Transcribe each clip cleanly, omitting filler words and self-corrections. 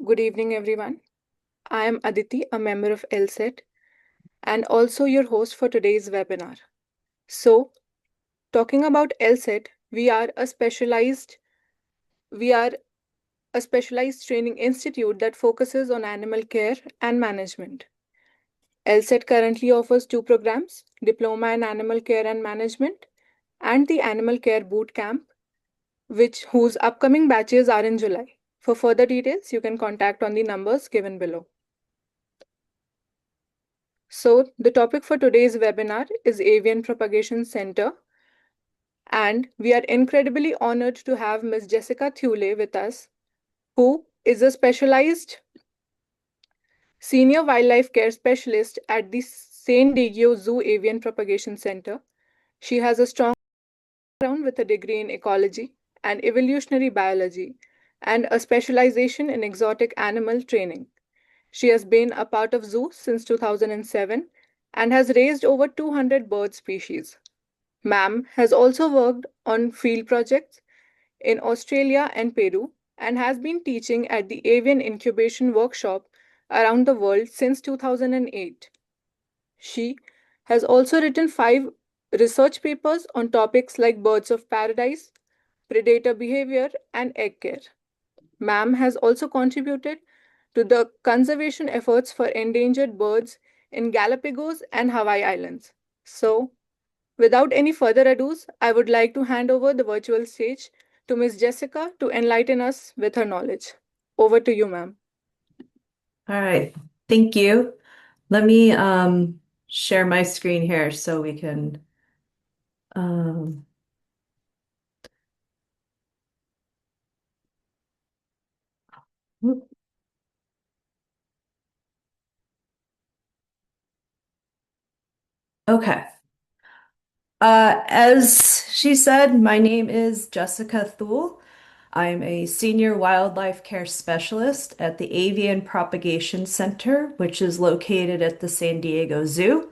Good evening, everyone. I am Aditi, a member of LSeT, and also your host for today's webinar. So, talking about LSeT, we are a specialized training institute that focuses on animal care and management. LSeT currently offers two programs, Diploma in Animal Care and Management and the Animal Care Bootcamp, which whose upcoming batches are in July. For further details, you can contact on the numbers given below. So, the topic for today's webinar is Avian Propagation Center, and we are incredibly honored to have Ms. Jessica Thule with us, who is a specialized senior wildlife care specialist at the San Diego Zoo Avian Propagation Center. She has a strong background with a degree in ecology and evolutionary biology and a specialization in exotic animal training. She has been a part of zoo since 2007 and has raised over 200 bird species. Ma'am has also worked on field projects in Australia and Peru and has been teaching at the Avian Incubation Workshop around the world since 2008. She has also written 5 research papers on topics like birds of paradise, predator behavior, and egg care. Ma'am has also contributed to the conservation efforts for endangered birds in Galapagos and Hawaii Islands. So, without any further ado, I would like to hand over the virtual stage to Ms. Jessica to enlighten us with her knowledge. Over to you, ma'am. All right, thank you. Let me share my screen here so we can um, whoop. Okay. As she said, my name is Jessica Thule. I'm a senior wildlife care specialist at the Avian Propagation Center, which is located at the San Diego Zoo.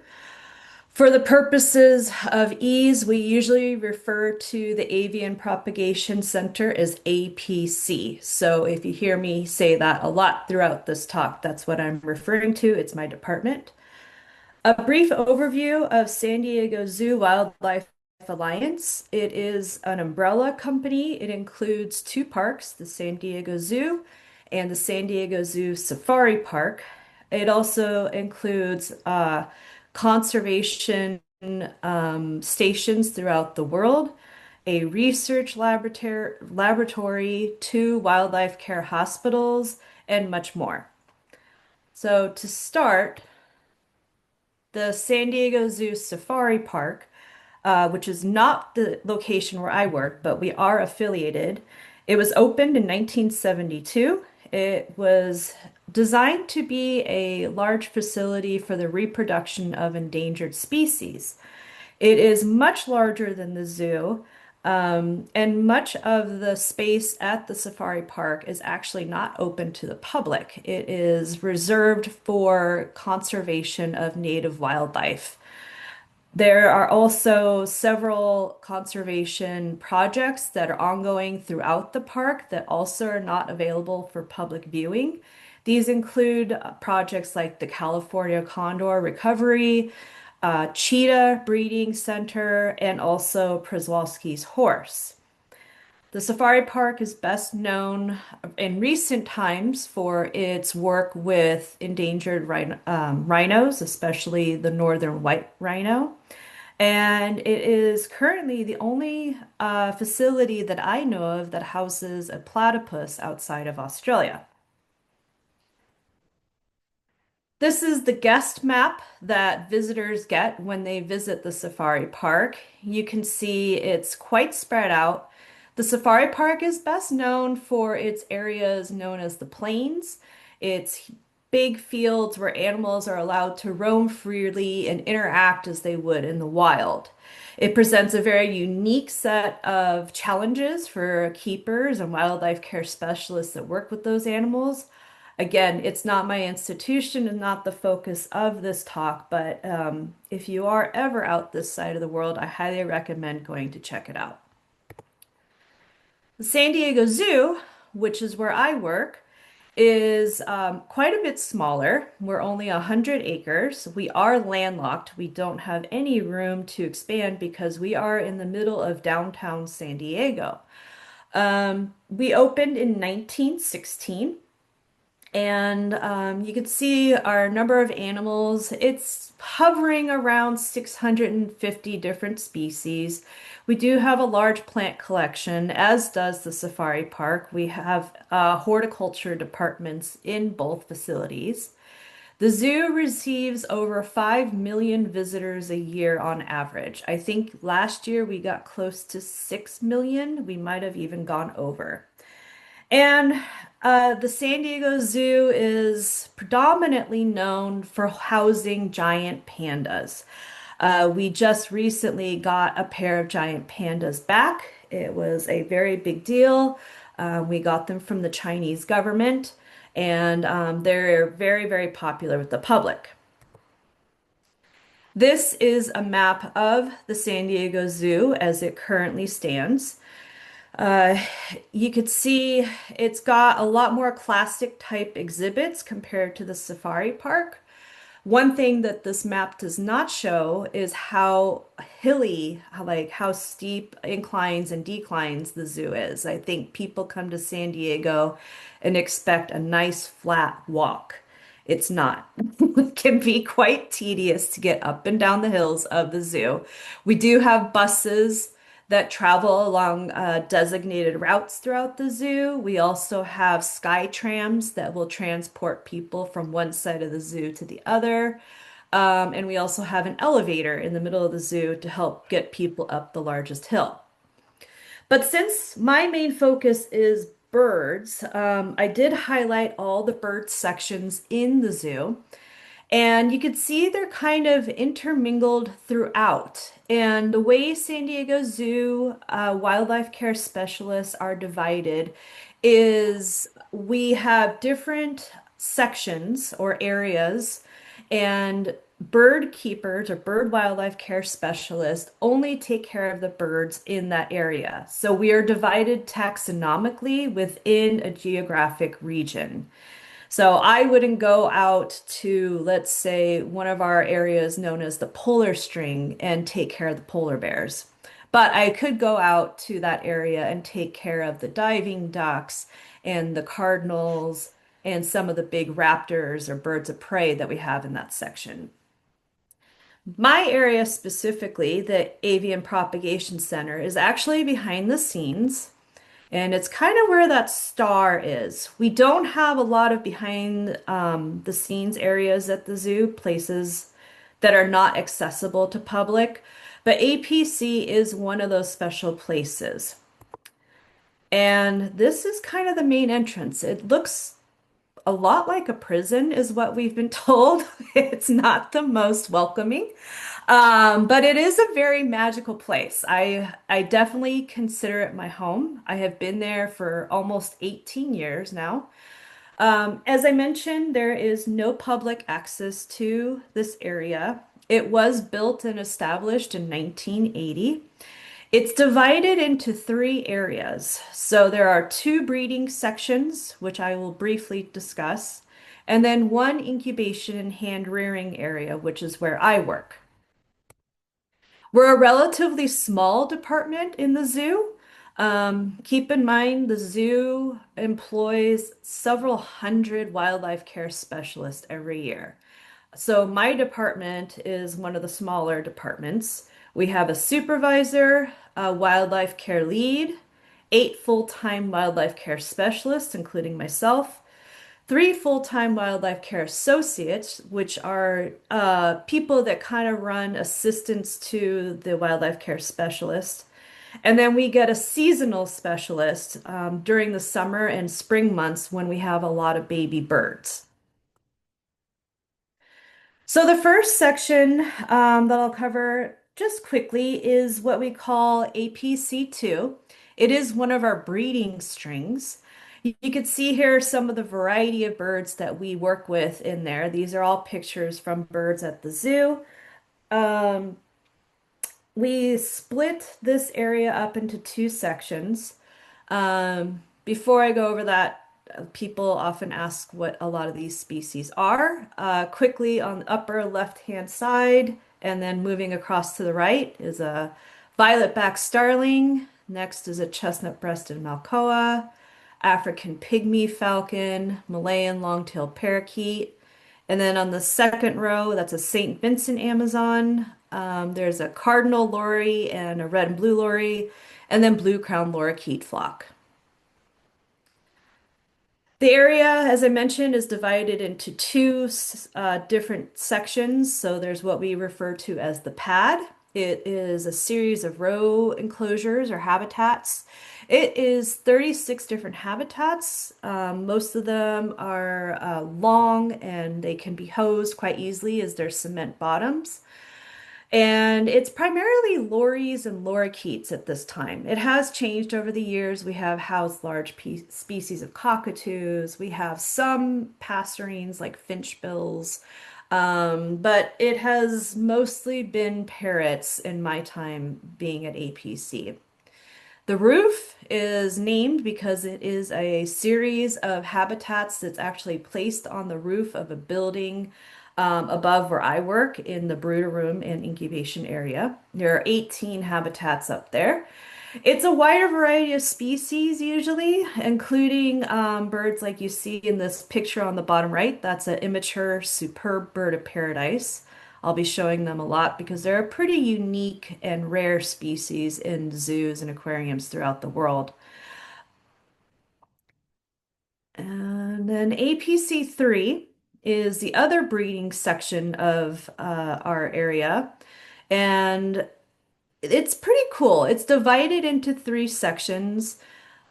For the purposes of ease, we usually refer to the Avian Propagation Center as APC. So if you hear me say that a lot throughout this talk, that's what I'm referring to. It's my department. A brief overview of San Diego Zoo Wildlife Alliance. It is an umbrella company. It includes two parks, the San Diego Zoo and the San Diego Zoo Safari Park. It also includes conservation stations throughout the world, a research laboratory, two wildlife care hospitals, and much more. So to start, the San Diego Zoo Safari Park, which is not the location where I work, but we are affiliated. It was opened in 1972. It was designed to be a large facility for the reproduction of endangered species. It is much larger than the zoo, and much of the space at the safari park is actually not open to the public. It is reserved for conservation of native wildlife. There are also several conservation projects that are ongoing throughout the park that also are not available for public viewing. These include projects like the California Condor Recovery, Cheetah Breeding Center, and also Przewalski's horse. The safari park is best known in recent times for its work with endangered rhinos, especially the northern white rhino. And it is currently the only facility that I know of that houses a platypus outside of Australia. This is the guest map that visitors get when they visit the safari park. You can see it's quite spread out. The safari park is best known for its areas known as the plains. It's big fields where animals are allowed to roam freely and interact as they would in the wild. It presents a very unique set of challenges for keepers and wildlife care specialists that work with those animals. Again, it's not my institution and not the focus of this talk, but if you are ever out this side of the world, I highly recommend going to check it out. The San Diego Zoo, which is where I work, is quite a bit smaller. We're only 100 acres. We are landlocked. We don't have any room to expand because we are in the middle of downtown San Diego. We opened in 1916. And you can see our number of animals. It's hovering around 650 different species. We do have a large plant collection, as does the safari park. We have horticulture departments in both facilities. The zoo receives over 5 million visitors a year on average. I think last year we got close to 6 million. We might have even gone over. And the San Diego Zoo is predominantly known for housing giant pandas. We just recently got a pair of giant pandas back. It was a very big deal. We got them from the Chinese government, and they're very, very popular with the public. This is a map of the San Diego Zoo as it currently stands. Uh, you could see it's got a lot more classic type exhibits compared to the safari park. One thing that this map does not show is how hilly, how steep inclines and declines the zoo is. I think people come to San Diego and expect a nice flat walk. It's not. It can be quite tedious to get up and down the hills of the zoo. We do have buses that travel along designated routes throughout the zoo. We also have sky trams that will transport people from one side of the zoo to the other. And we also have an elevator in the middle of the zoo to help get people up the largest hill. But since my main focus is birds, I did highlight all the bird sections in the zoo. And you could see they're kind of intermingled throughout. And the way San Diego Zoo wildlife care specialists are divided is we have different sections or areas, and bird keepers or bird wildlife care specialists only take care of the birds in that area. So we are divided taxonomically within a geographic region. So I wouldn't go out to, let's say, one of our areas known as the polar string and take care of the polar bears. But I could go out to that area and take care of the diving ducks and the cardinals and some of the big raptors or birds of prey that we have in that section. My area specifically, the Avian Propagation Center, is actually behind the scenes. And it's kind of where that star is. We don't have a lot of behind the scenes areas at the zoo, places that are not accessible to public, but APC is one of those special places. And this is kind of the main entrance. It looks a lot like a prison, is what we've been told. It's not the most welcoming, but it is a very magical place. I definitely consider it my home. I have been there for almost 18 years now. As I mentioned, there is no public access to this area. It was built and established in 1980. It's divided into three areas. So there are two breeding sections, which I will briefly discuss, and then one incubation and hand rearing area, which is where I work. We're a relatively small department in the zoo. Keep in mind the zoo employs several hundred wildlife care specialists every year. So my department is one of the smaller departments. We have a supervisor, a wildlife care lead, 8 full-time wildlife care specialists, including myself, 3 full-time wildlife care associates, which are people that kind of run assistance to the wildlife care specialist. And then we get a seasonal specialist during the summer and spring months when we have a lot of baby birds. So the first section that I'll cover just quickly is what we call APC2. It is one of our breeding strings. You can see here some of the variety of birds that we work with in there. These are all pictures from birds at the zoo. Um, we split this area up into two sections. Before I go over that, People often ask what a lot of these species are. Quickly on the upper left-hand side, and then moving across to the right is a violet-backed starling. Next is a chestnut-breasted malcoa, African pygmy falcon, Malayan long-tailed parakeet. And then on the second row, that's a St. Vincent Amazon. There's a cardinal lory and a red and blue lory, and then blue crown lorikeet flock. The area, as I mentioned, is divided into two different sections. So there's what we refer to as the pad. It is a series of row enclosures or habitats. It is 36 different habitats. Most of them are long and they can be hosed quite easily as they're cement bottoms. And it's primarily lories and lorikeets at this time. It has changed over the years. We have housed large species of cockatoos. We have some passerines like finchbills. But it has mostly been parrots in my time being at APC. The roof is named because it is a series of habitats that's actually placed on the roof of a building above where I work in the brooder room and incubation area. There are 18 habitats up there. It's a wider variety of species usually, including birds like you see in this picture on the bottom right. That's an immature superb bird of paradise. I'll be showing them a lot because they're a pretty unique and rare species in zoos and aquariums throughout the world. And then APC3 is the other breeding section of our area. And it's pretty cool. It's divided into three sections.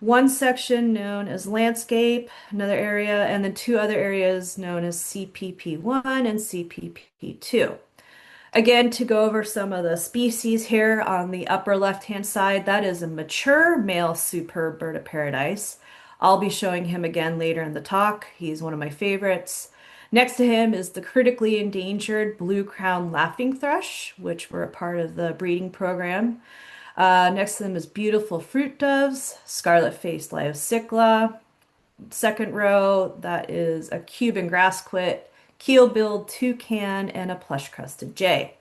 One section known as landscape, another area, and then two other areas known as CPP1 and CPP2. Again, to go over some of the species here on the upper left-hand side, that is a mature male superb bird of paradise. I'll be showing him again later in the talk. He's one of my favorites. Next to him is the critically endangered blue crown laughing thrush, which were a part of the breeding program. Next to them is beautiful fruit doves, scarlet-faced Lyocicla. Second row, that is a Cuban grassquit, keel-billed toucan, and a plush-crested jay.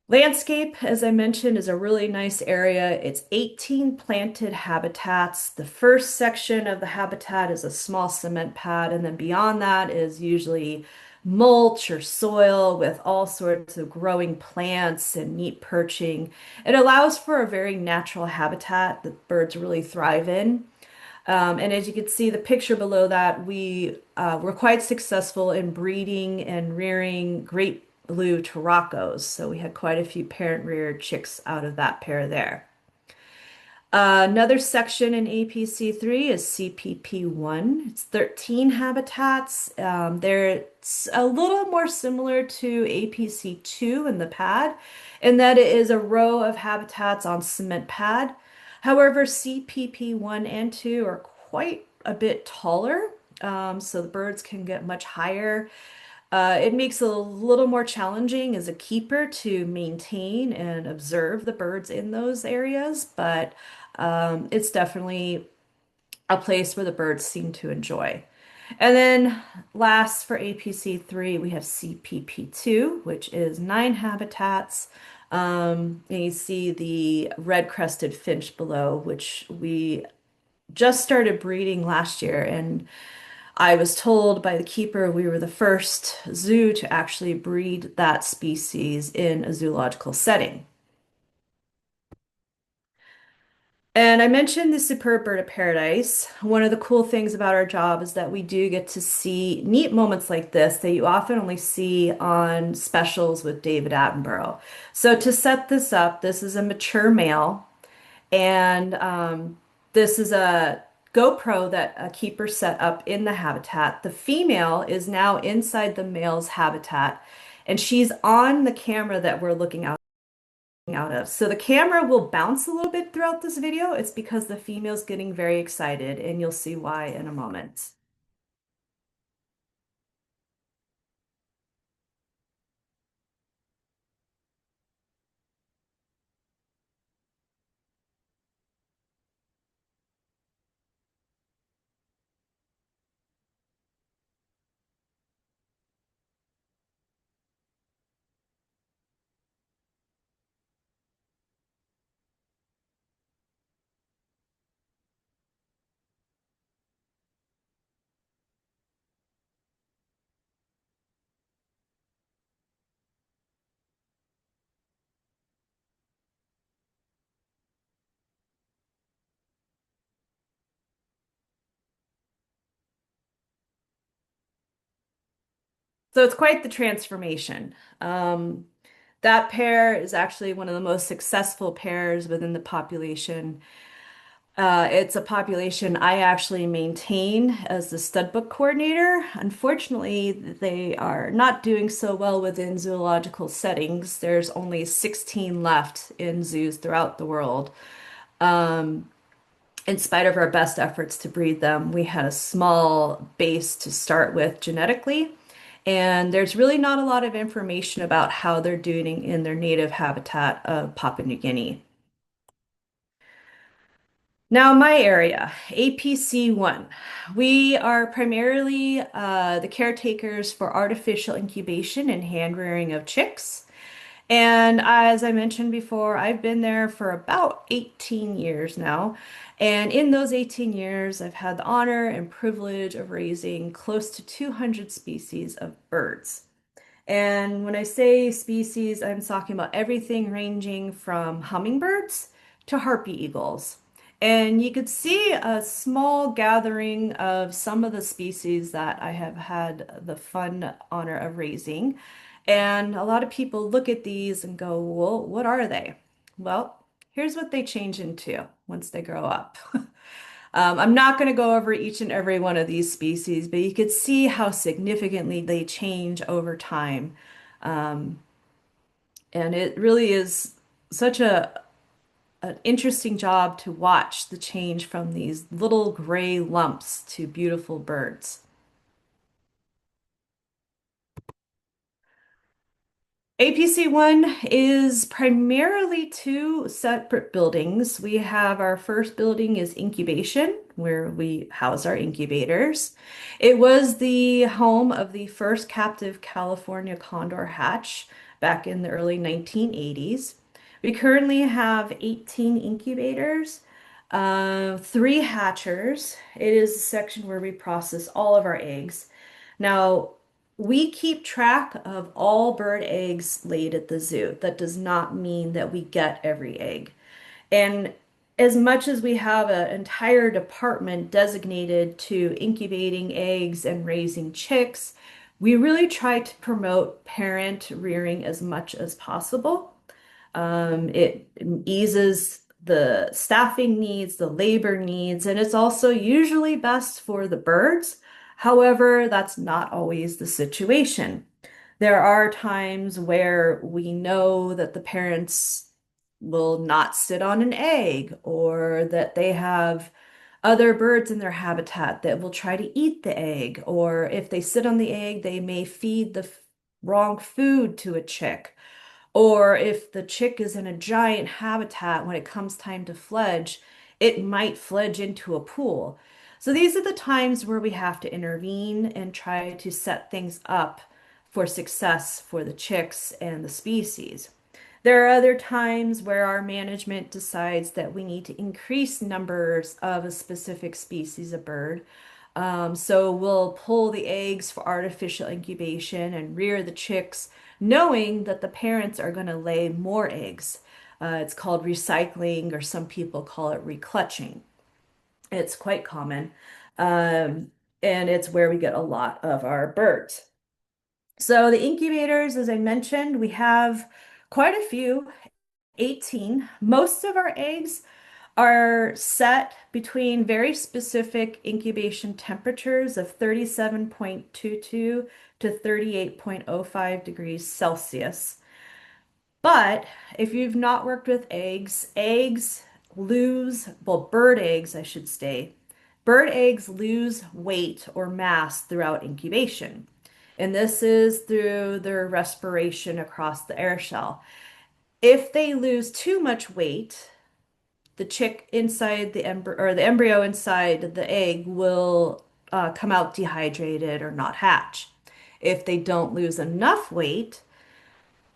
Landscape, as I mentioned, is a really nice area. It's 18 planted habitats. The first section of the habitat is a small cement pad, and then beyond that is usually mulch or soil with all sorts of growing plants and neat perching. It allows for a very natural habitat that birds really thrive in. And as you can see, the picture below that, we were quite successful in breeding and rearing great blue Turacos. So we had quite a few parent reared chicks out of that pair there. Another section in APC3 is CPP1. It's 13 habitats. They're a little more similar to APC2 in the pad, in that it is a row of habitats on cement pad. However, CPP1 and 2 are quite a bit taller, so the birds can get much higher. It makes it a little more challenging as a keeper to maintain and observe the birds in those areas, but it's definitely a place where the birds seem to enjoy. And then last for APC3, we have CPP2, which is 9 habitats. And you see the red-crested finch below, which we just started breeding last year. And I was told by the keeper we were the first zoo to actually breed that species in a zoological setting. And I mentioned the superb bird of paradise. One of the cool things about our job is that we do get to see neat moments like this that you often only see on specials with David Attenborough. So to set this up, this is a mature male, and this is a GoPro that a keeper set up in the habitat. The female is now inside the male's habitat, and she's on the camera that we're looking out of. So the camera will bounce a little bit throughout this video. It's because the female's getting very excited, and you'll see why in a moment. So it's quite the transformation. Um, that pair is actually one of the most successful pairs within the population. It's a population I actually maintain as the stud book coordinator. Unfortunately, they are not doing so well within zoological settings. There's only 16 left in zoos throughout the world. In spite of our best efforts to breed them, we had a small base to start with genetically. And there's really not a lot of information about how they're doing in their native habitat of Papua New Guinea. Now, my area, APC1, we are primarily the caretakers for artificial incubation and hand rearing of chicks. And as I mentioned before, I've been there for about 18 years now. And in those 18 years, I've had the honor and privilege of raising close to 200 species of birds. And when I say species, I'm talking about everything ranging from hummingbirds to harpy eagles. And you could see a small gathering of some of the species that I have had the fun honor of raising. And a lot of people look at these and go, well, what are they? Well, here's what they change into once they grow up. I'm not going to go over each and every one of these species, but you could see how significantly they change over time. Um, and it really is such an interesting job to watch the change from these little gray lumps to beautiful birds. APC1 is primarily two separate buildings. We have our first building is incubation, where we house our incubators. It was the home of the first captive California condor hatch back in the early 1980s. We currently have 18 incubators, three hatchers. It is the section where we process all of our eggs. Now, we keep track of all bird eggs laid at the zoo. That does not mean that we get every egg. And as much as we have an entire department designated to incubating eggs and raising chicks, we really try to promote parent rearing as much as possible. It eases the staffing needs, the labor needs, and it's also usually best for the birds. However, that's not always the situation. There are times where we know that the parents will not sit on an egg or that they have other birds in their habitat that will try to eat the egg, or if they sit on the egg, they may feed the wrong food to a chick. Or if the chick is in a giant habitat, when it comes time to fledge, it might fledge into a pool. So these are the times where we have to intervene and try to set things up for success for the chicks and the species. There are other times where our management decides that we need to increase numbers of a specific species of bird. So we'll pull the eggs for artificial incubation and rear the chicks, knowing that the parents are going to lay more eggs. It's called recycling, or some people call it reclutching. It's quite common. Um, and it's where we get a lot of our birds. So the incubators, as I mentioned, we have quite a few, 18. Most of our eggs are set between very specific incubation temperatures of 37.22 to 38.05 degrees Celsius. But if you've not worked with eggs, eggs lose, well, bird eggs, I should say, bird eggs lose weight or mass throughout incubation. And this is through their respiration across the air shell. If they lose too much weight, the chick inside the embryo, or the embryo inside the egg, will come out dehydrated or not hatch. If they don't lose enough weight,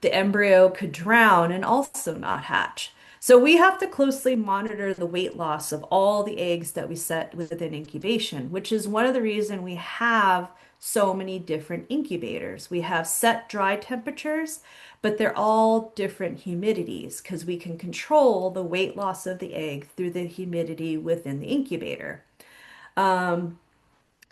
the embryo could drown and also not hatch. So we have to closely monitor the weight loss of all the eggs that we set within incubation, which is one of the reasons we have so many different incubators. We have set dry temperatures, but they're all different humidities because we can control the weight loss of the egg through the humidity within the incubator.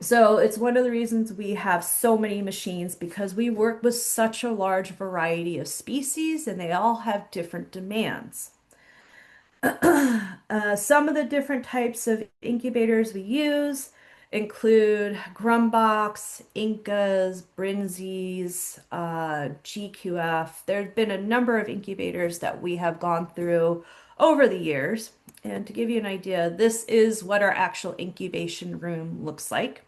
So it's one of the reasons we have so many machines because we work with such a large variety of species and they all have different demands. Some of the different types of incubators we use include Grumbox, Incas, Brinzies, GQF. There's been a number of incubators that we have gone through over the years. And to give you an idea, this is what our actual incubation room looks like.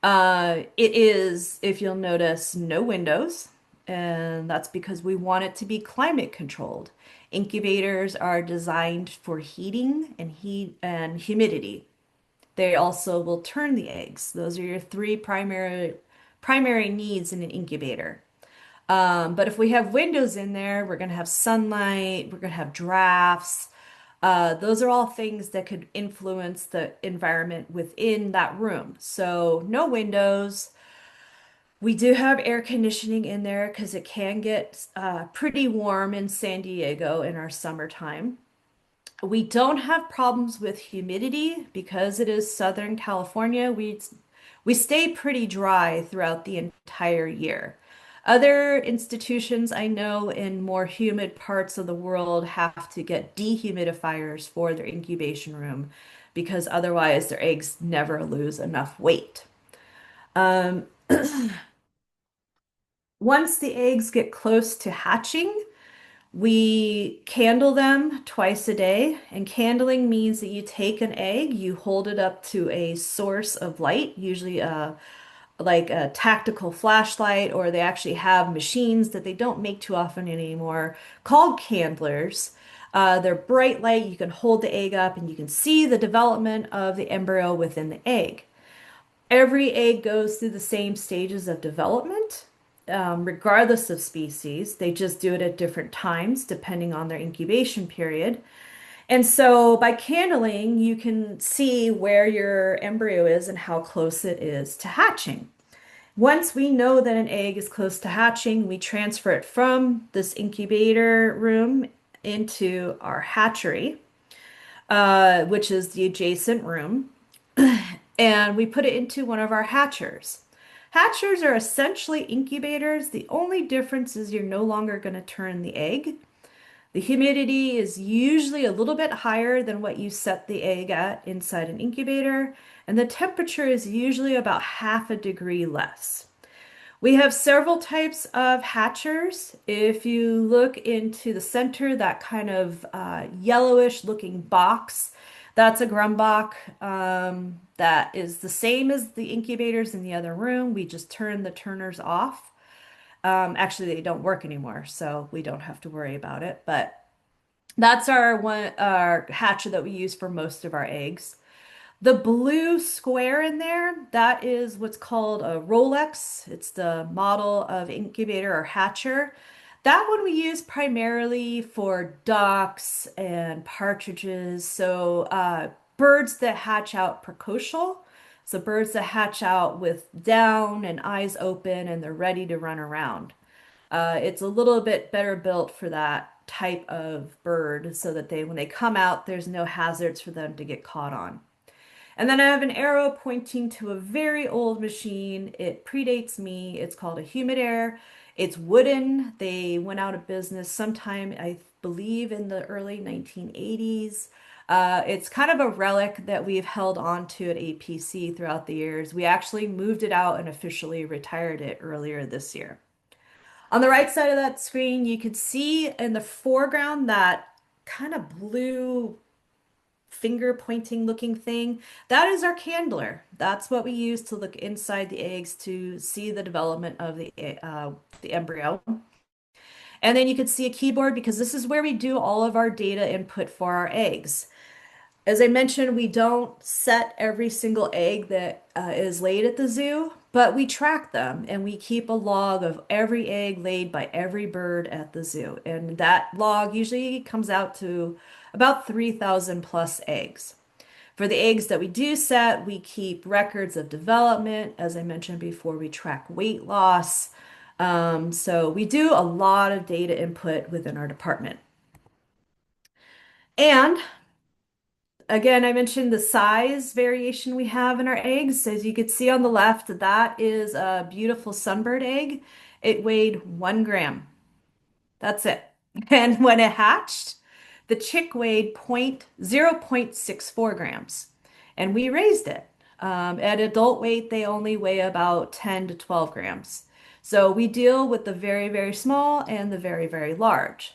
It is, if you'll notice, no windows, and that's because we want it to be climate controlled. Incubators are designed for heating and heat and humidity. They also will turn the eggs. Those are your three primary needs in an incubator. But if we have windows in there, we're going to have sunlight, we're going to have drafts. Those are all things that could influence the environment within that room. So, no windows. We do have air conditioning in there because it can get pretty warm in San Diego in our summertime. We don't have problems with humidity because it is Southern California. We stay pretty dry throughout the entire year. Other institutions I know in more humid parts of the world have to get dehumidifiers for their incubation room because otherwise their eggs never lose enough weight. Um, Once the eggs get close to hatching, we candle them twice a day, and candling means that you take an egg, you hold it up to a source of light, usually like a tactical flashlight, or they actually have machines that they don't make too often anymore called candlers. They're bright light, you can hold the egg up and you can see the development of the embryo within the egg. Every egg goes through the same stages of development, regardless of species. They just do it at different times depending on their incubation period. And so by candling, you can see where your embryo is and how close it is to hatching. Once we know that an egg is close to hatching, we transfer it from this incubator room into our hatchery, which is the adjacent room, and we put it into one of our hatchers. Hatchers are essentially incubators. The only difference is you're no longer going to turn the egg. The humidity is usually a little bit higher than what you set the egg at inside an incubator, and the temperature is usually about half a degree less. We have several types of hatchers. If you look into the center, that kind of yellowish looking box, that's a Grumbach. That is the same as the incubators in the other room. We just turn the turners off. Actually, they don't work anymore, so we don't have to worry about it. But that's our hatcher that we use for most of our eggs. The blue square in there, that is what's called a Rolex. It's the model of incubator or hatcher. That one we use primarily for ducks and partridges. So birds that hatch out precocial. So birds that hatch out with down and eyes open and they're ready to run around. It's a little bit better built for that type of bird so that when they come out, there's no hazards for them to get caught on. And then I have an arrow pointing to a very old machine. It predates me. It's called a humid air. It's wooden. They went out of business sometime, I believe, in the early 1980s. It's kind of a relic that we've held on to at APC throughout the years. We actually moved it out and officially retired it earlier this year. On the right side of that screen, you can see in the foreground that kind of blue finger pointing looking thing. That is our candler. That's what we use to look inside the eggs to see the development of the embryo. And then you can see a keyboard because this is where we do all of our data input for our eggs. As I mentioned, we don't set every single egg that is laid at the zoo, but we track them and we keep a log of every egg laid by every bird at the zoo. And that log usually comes out to about 3,000 plus eggs. For the eggs that we do set, we keep records of development. As I mentioned before, we track weight loss. So we do a lot of data input within our department. And Again, I mentioned the size variation we have in our eggs. As you can see on the left, that is a beautiful sunbird egg. It weighed 1 gram. That's it. And when it hatched, the chick weighed 0.64 grams. And we raised it. At adult weight, they only weigh about 10 to 12 grams. So we deal with the very, very small and the very, very large.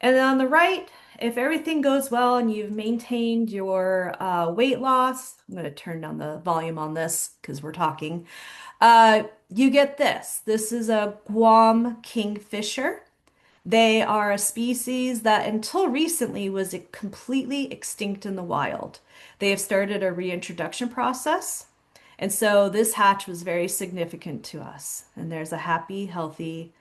And then on the right, if everything goes well and you've maintained your weight loss, I'm going to turn down the volume on this because we're talking. You get this. This is a Guam kingfisher. They are a species that until recently was completely extinct in the wild. They have started a reintroduction process. And so this hatch was very significant to us. And there's a happy, healthy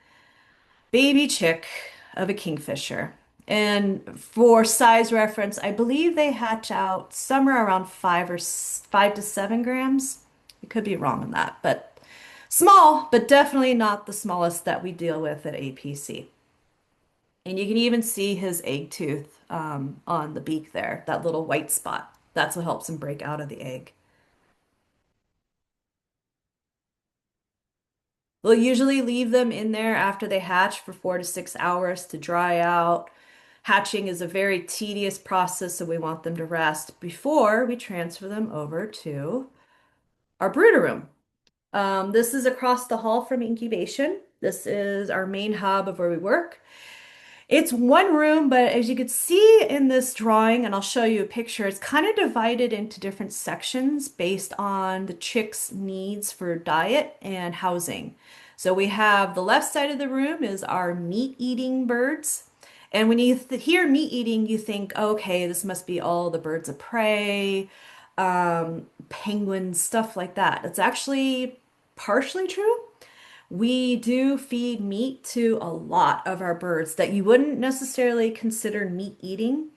baby chick of a kingfisher. And for size reference, I believe they hatch out somewhere around 5 to 7 grams. I could be wrong on that, but small, but definitely not the smallest that we deal with at APC. And you can even see his egg tooth on the beak there, that little white spot. That's what helps him break out of the egg. We'll usually leave them in there after they hatch for 4 to 6 hours to dry out. Hatching is a very tedious process, so we want them to rest before we transfer them over to our brooder room. This is across the hall from incubation. This is our main hub of where we work. It's one room, but as you can see in this drawing, and I'll show you a picture, it's kind of divided into different sections based on the chick's needs for diet and housing. So we have the left side of the room is our meat-eating birds. And when you hear meat eating, you think, okay, this must be all the birds of prey, penguins, stuff like that. It's actually partially true. We do feed meat to a lot of our birds that you wouldn't necessarily consider meat eating,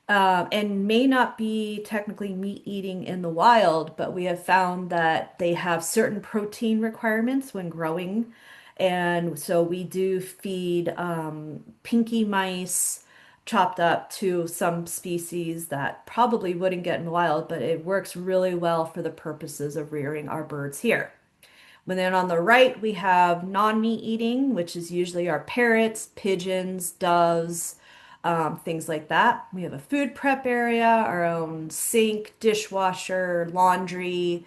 and may not be technically meat eating in the wild, but we have found that they have certain protein requirements when growing. And so we do feed pinky mice chopped up to some species that probably wouldn't get in the wild, but it works really well for the purposes of rearing our birds here. And then on the right, we have non-meat eating, which is usually our parrots, pigeons, doves, things like that. We have a food prep area, our own sink, dishwasher, laundry.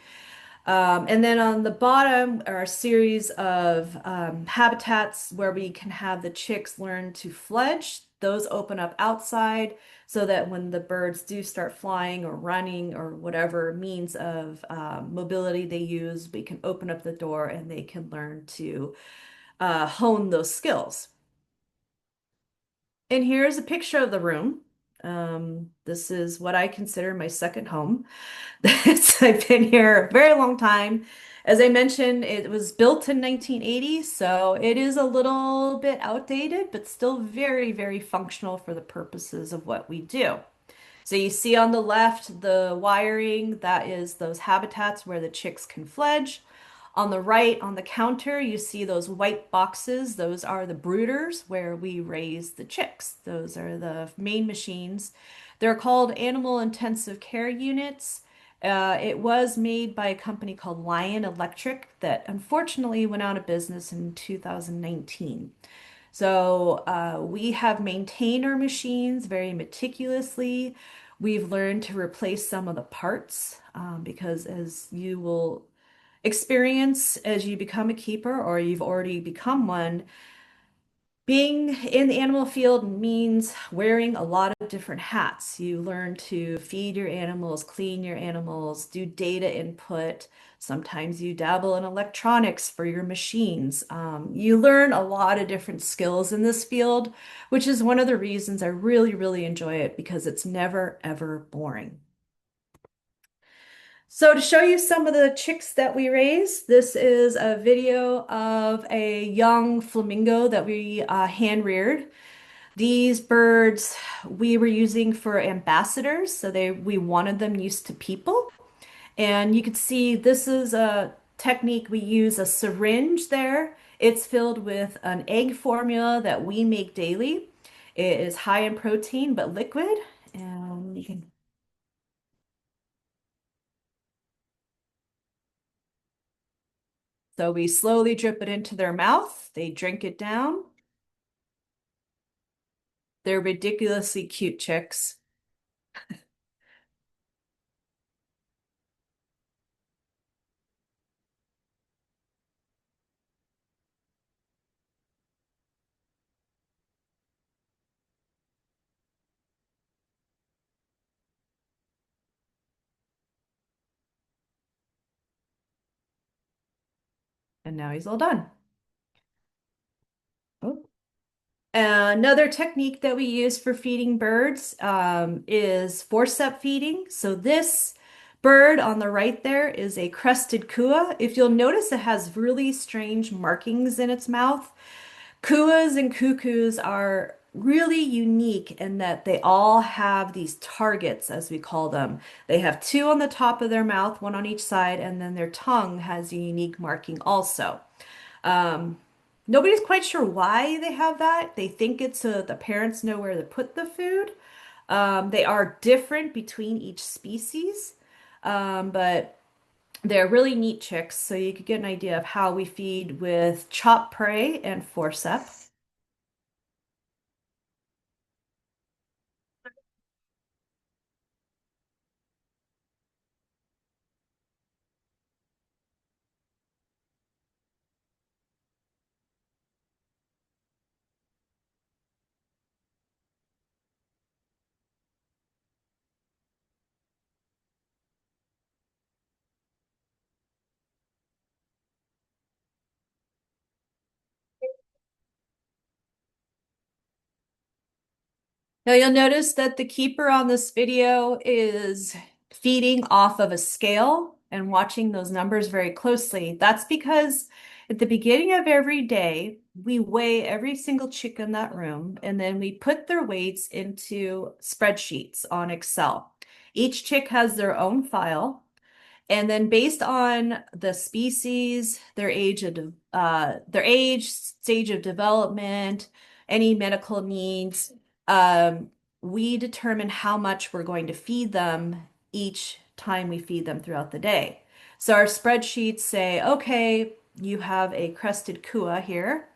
And then on the bottom are a series of habitats where we can have the chicks learn to fledge. Those open up outside so that when the birds do start flying or running or whatever means of mobility they use, we can open up the door and they can learn to hone those skills. And here's a picture of the room. This is what I consider my second home. I've been here a very long time. As I mentioned, it was built in 1980, so it is a little bit outdated, but still very, very functional for the purposes of what we do. So you see on the left the wiring, that is those habitats where the chicks can fledge. On the right, on the counter, you see those white boxes. Those are the brooders where we raise the chicks. Those are the main machines. They're called animal intensive care units. It was made by a company called Lion Electric that unfortunately went out of business in 2019. So we have maintained our machines very meticulously. We've learned to replace some of the parts because as you will experience as you become a keeper or you've already become one, being in the animal field means wearing a lot of different hats. You learn to feed your animals, clean your animals, do data input. Sometimes you dabble in electronics for your machines. You learn a lot of different skills in this field, which is one of the reasons I really, really enjoy it because it's never, ever boring. So to show you some of the chicks that we raise, this is a video of a young flamingo that we hand reared. These birds we were using for ambassadors, so we wanted them used to people. And you can see this is a technique we use a syringe there. It's filled with an egg formula that we make daily. It is high in protein but liquid, and you can So we slowly drip it into their mouth. They drink it down. They're ridiculously cute chicks. And now he's all done. Oh. Another technique that we use for feeding birds is forceps feeding. So this bird on the right there is a crested cua. If you'll notice, it has really strange markings in its mouth. Kuas and cuckoos are really unique in that they all have these targets, as we call them. They have two on the top of their mouth, one on each side, and then their tongue has a unique marking also. Um, Nobody's quite sure why they have that. They think it's so that the parents know where to put the food. They are different between each species, but they're really neat chicks. So you could get an idea of how we feed with chop prey and forceps. Now you'll notice that the keeper on this video is feeding off of a scale and watching those numbers very closely. That's because at the beginning of every day, we weigh every single chick in that room and then we put their weights into spreadsheets on Excel. Each chick has their own file. And then based on the species, their age, stage of development, any medical needs, um, we determine how much we're going to feed them each time we feed them throughout the day. So our spreadsheets say, okay, you have a crested cua here.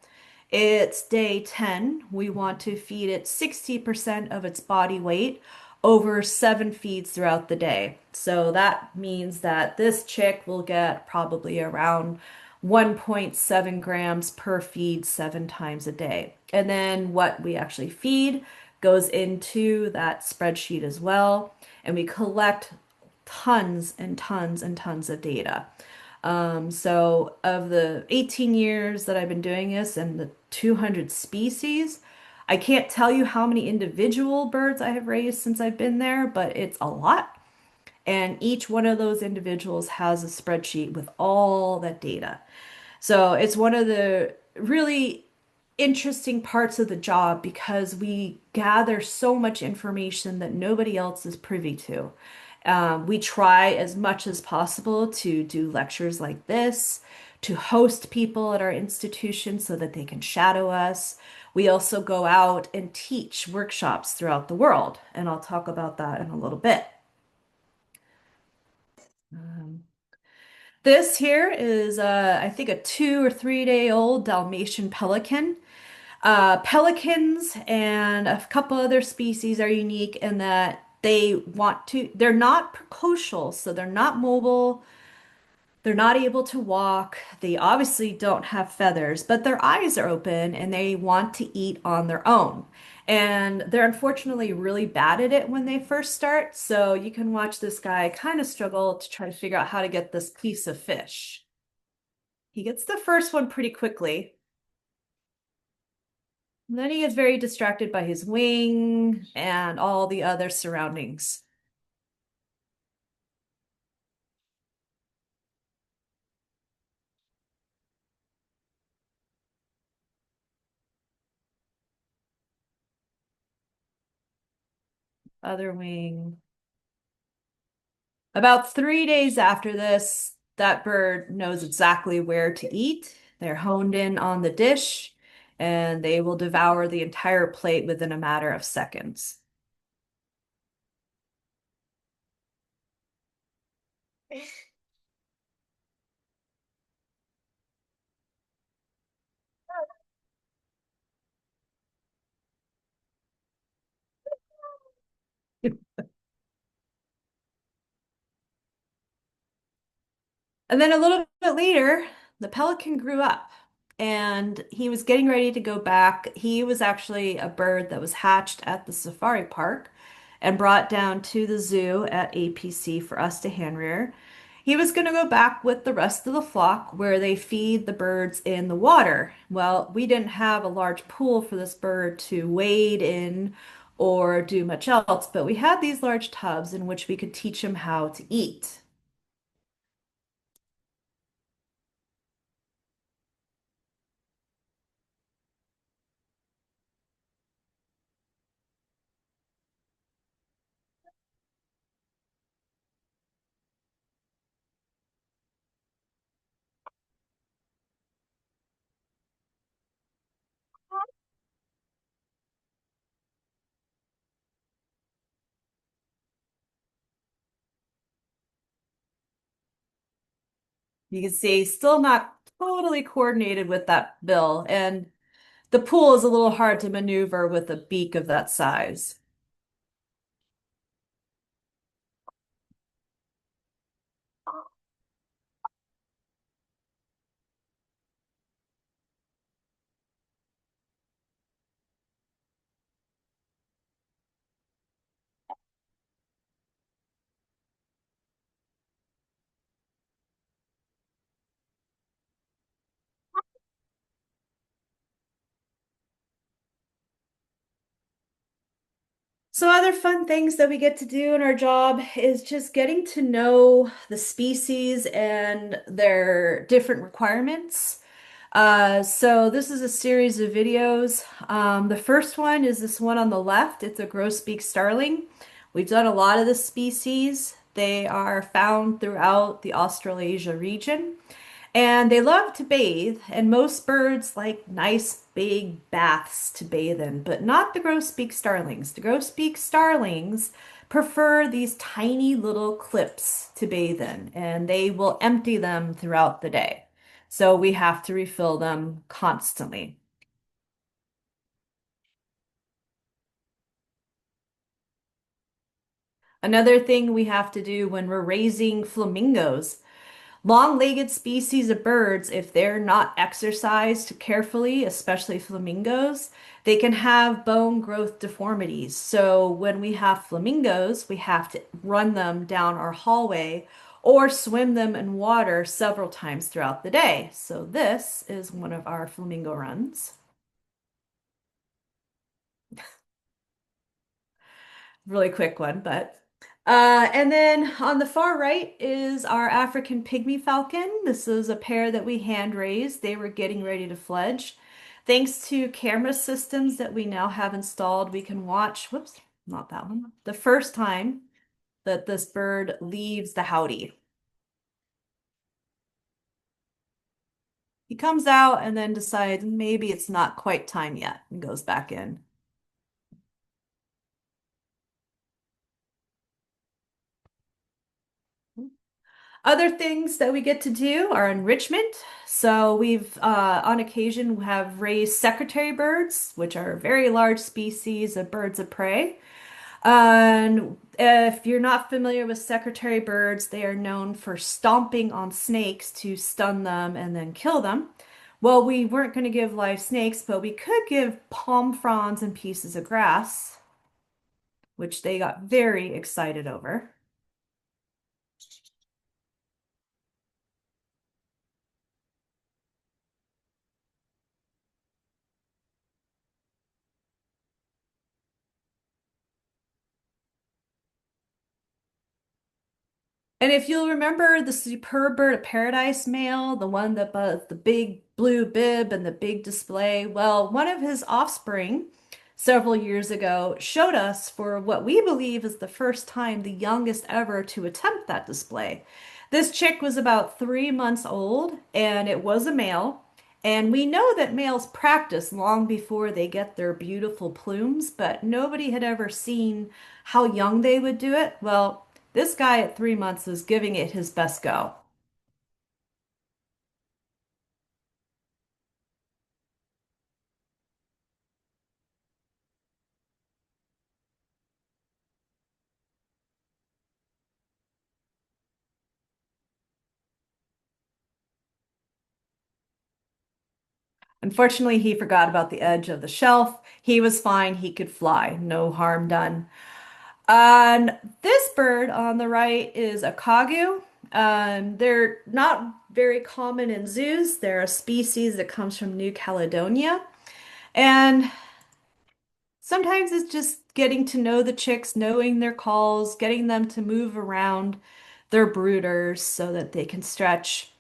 It's day 10. We want to feed it 60% of its body weight over 7 feeds throughout the day. So that means that this chick will get probably around 1.7 grams per feed 7 times a day. And then what we actually feed goes into that spreadsheet as well. And we collect tons and tons and tons of data. So of the 18 years that I've been doing this and the 200 species, I can't tell you how many individual birds I have raised since I've been there, but it's a lot. And each one of those individuals has a spreadsheet with all that data. So it's one of the really interesting parts of the job because we gather so much information that nobody else is privy to. We try as much as possible to do lectures like this, to host people at our institution so that they can shadow us. We also go out and teach workshops throughout the world, and I'll talk about that in a little bit. Um, this here is, I think, a 2 or 3 day old Dalmatian pelican. Pelicans and a couple other species are unique in that they're not precocial, so they're not mobile, they're not able to walk, they obviously don't have feathers, but their eyes are open and they want to eat on their own. And they're unfortunately really bad at it when they first start, so you can watch this guy kind of struggle to try to figure out how to get this piece of fish. He gets the first one pretty quickly. Then he gets very distracted by his wing and all the other surroundings. Other wing. About 3 days after this, that bird knows exactly where to eat. They're honed in on the dish and they will devour the entire plate within a matter of seconds. And then a little bit later, the pelican grew up and he was getting ready to go back. He was actually a bird that was hatched at the safari park and brought down to the zoo at APC for us to hand rear. He was going to go back with the rest of the flock where they feed the birds in the water. Well, we didn't have a large pool for this bird to wade in or do much else, but we had these large tubs in which we could teach him how to eat. You can see still not totally coordinated with that bill, and the pool is a little hard to maneuver with a beak of that size. So other fun things that we get to do in our job is just getting to know the species and their different requirements. So this is a series of videos. The first one is this one on the left. It's a grosbeak starling. We've done a lot of the species. They are found throughout the Australasia region. And they love to bathe, and most birds like nice big baths to bathe in, but not the grosbeak starlings. The grosbeak starlings prefer these tiny little clips to bathe in, and they will empty them throughout the day. So we have to refill them constantly. Another thing we have to do when we're raising flamingos. Long-legged species of birds, if they're not exercised carefully, especially flamingos, they can have bone growth deformities. So when we have flamingos, we have to run them down our hallway or swim them in water several times throughout the day. So this is one of our flamingo runs. Really quick one, but and then on the far right is our African pygmy falcon. This is a pair that we hand raised. They were getting ready to fledge. Thanks to camera systems that we now have installed, we can watch, whoops, not that one, the first time that this bird leaves the howdy. He comes out and then decides maybe it's not quite time yet and goes back in. Other things that we get to do are enrichment. So we've, on occasion, have raised secretary birds, which are very large species of birds of prey. And if you're not familiar with secretary birds, they are known for stomping on snakes to stun them and then kill them. Well, we weren't going to give live snakes, but we could give palm fronds and pieces of grass, which they got very excited over. And if you'll remember the superb bird of paradise male, the one that the big blue bib and the big display, well, one of his offspring several years ago showed us for what we believe is the first time the youngest ever to attempt that display. This chick was about 3 months old and it was a male. And we know that males practice long before they get their beautiful plumes, but nobody had ever seen how young they would do it. Well, this guy at 3 months was giving it his best go. Unfortunately, he forgot about the edge of the shelf. He was fine. He could fly. No harm done. And this bird on the right is a kagu. They're not very common in zoos. They're a species that comes from New Caledonia. And sometimes it's just getting to know the chicks, knowing their calls, getting them to move around their brooders so that they can stretch.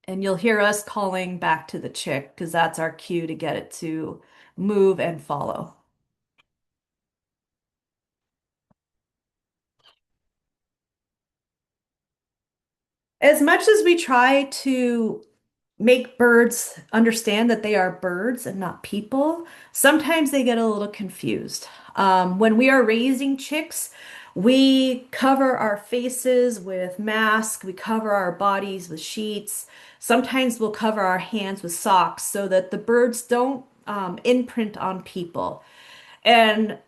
And you'll hear us calling back to the chick because that's our cue to get it to move and follow. As much as we try to make birds understand that they are birds and not people, sometimes they get a little confused. When we are raising chicks, we cover our faces with masks, we cover our bodies with sheets. Sometimes we'll cover our hands with socks so that the birds don't imprint on people. And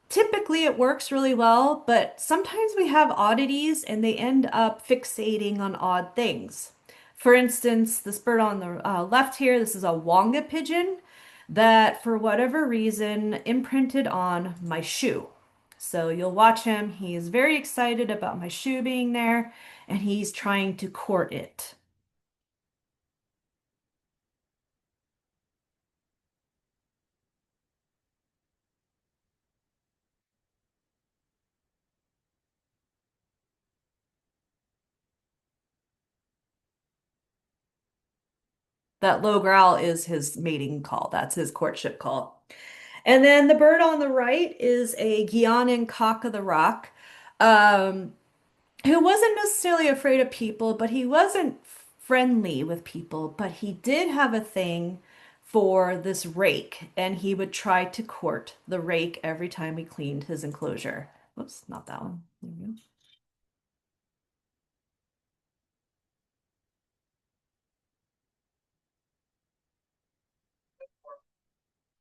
typically it works really well, but sometimes we have oddities and they end up fixating on odd things. For instance, this bird on the left here, this is a wonga pigeon that for whatever reason imprinted on my shoe. So you'll watch him. He's very excited about my shoe being there and he's trying to court it. That low growl is his mating call. That's his courtship call. And then the bird on the right is a Guianan cock of the rock, um, who wasn't necessarily afraid of people, but he wasn't friendly with people. But he did have a thing for this rake, and he would try to court the rake every time he cleaned his enclosure. Whoops, not that one. There we go.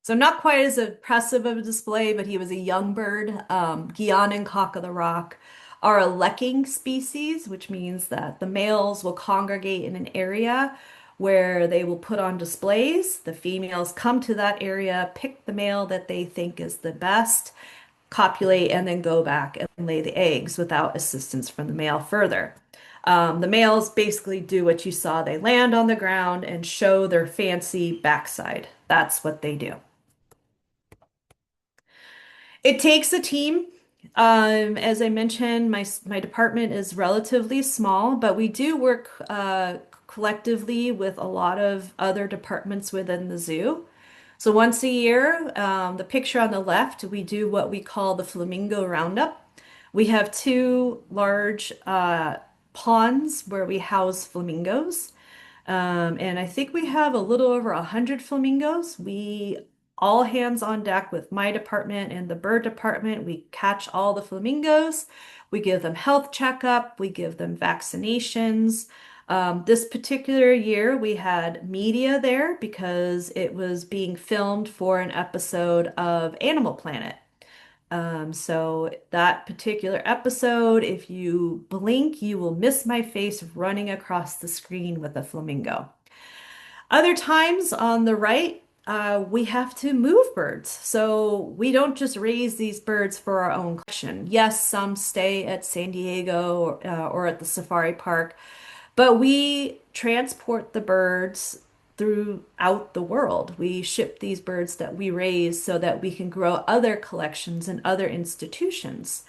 So not quite as impressive of a display, but he was a young bird. Guianan cock of the rock are a lekking species, which means that the males will congregate in an area where they will put on displays. The females come to that area, pick the male that they think is the best, copulate, and then go back and lay the eggs without assistance from the male further. The males basically do what you saw. They land on the ground and show their fancy backside. That's what they do. It takes a team. As I mentioned, my department is relatively small, but we do work collectively with a lot of other departments within the zoo. So once a year, the picture on the left, we do what we call the flamingo roundup. We have two large ponds where we house flamingos. And I think we have a little over 100 flamingos. We all hands on deck with my department and the bird department. We catch all the flamingos. We give them health checkup. We give them vaccinations. This particular year, we had media there because it was being filmed for an episode of Animal Planet. So that particular episode, if you blink, you will miss my face running across the screen with a flamingo. Other times on the right, we have to move birds. So we don't just raise these birds for our own collection. Yes, some stay at San Diego or at the safari park, but we transport the birds throughout the world. We ship these birds that we raise so that we can grow other collections and other institutions.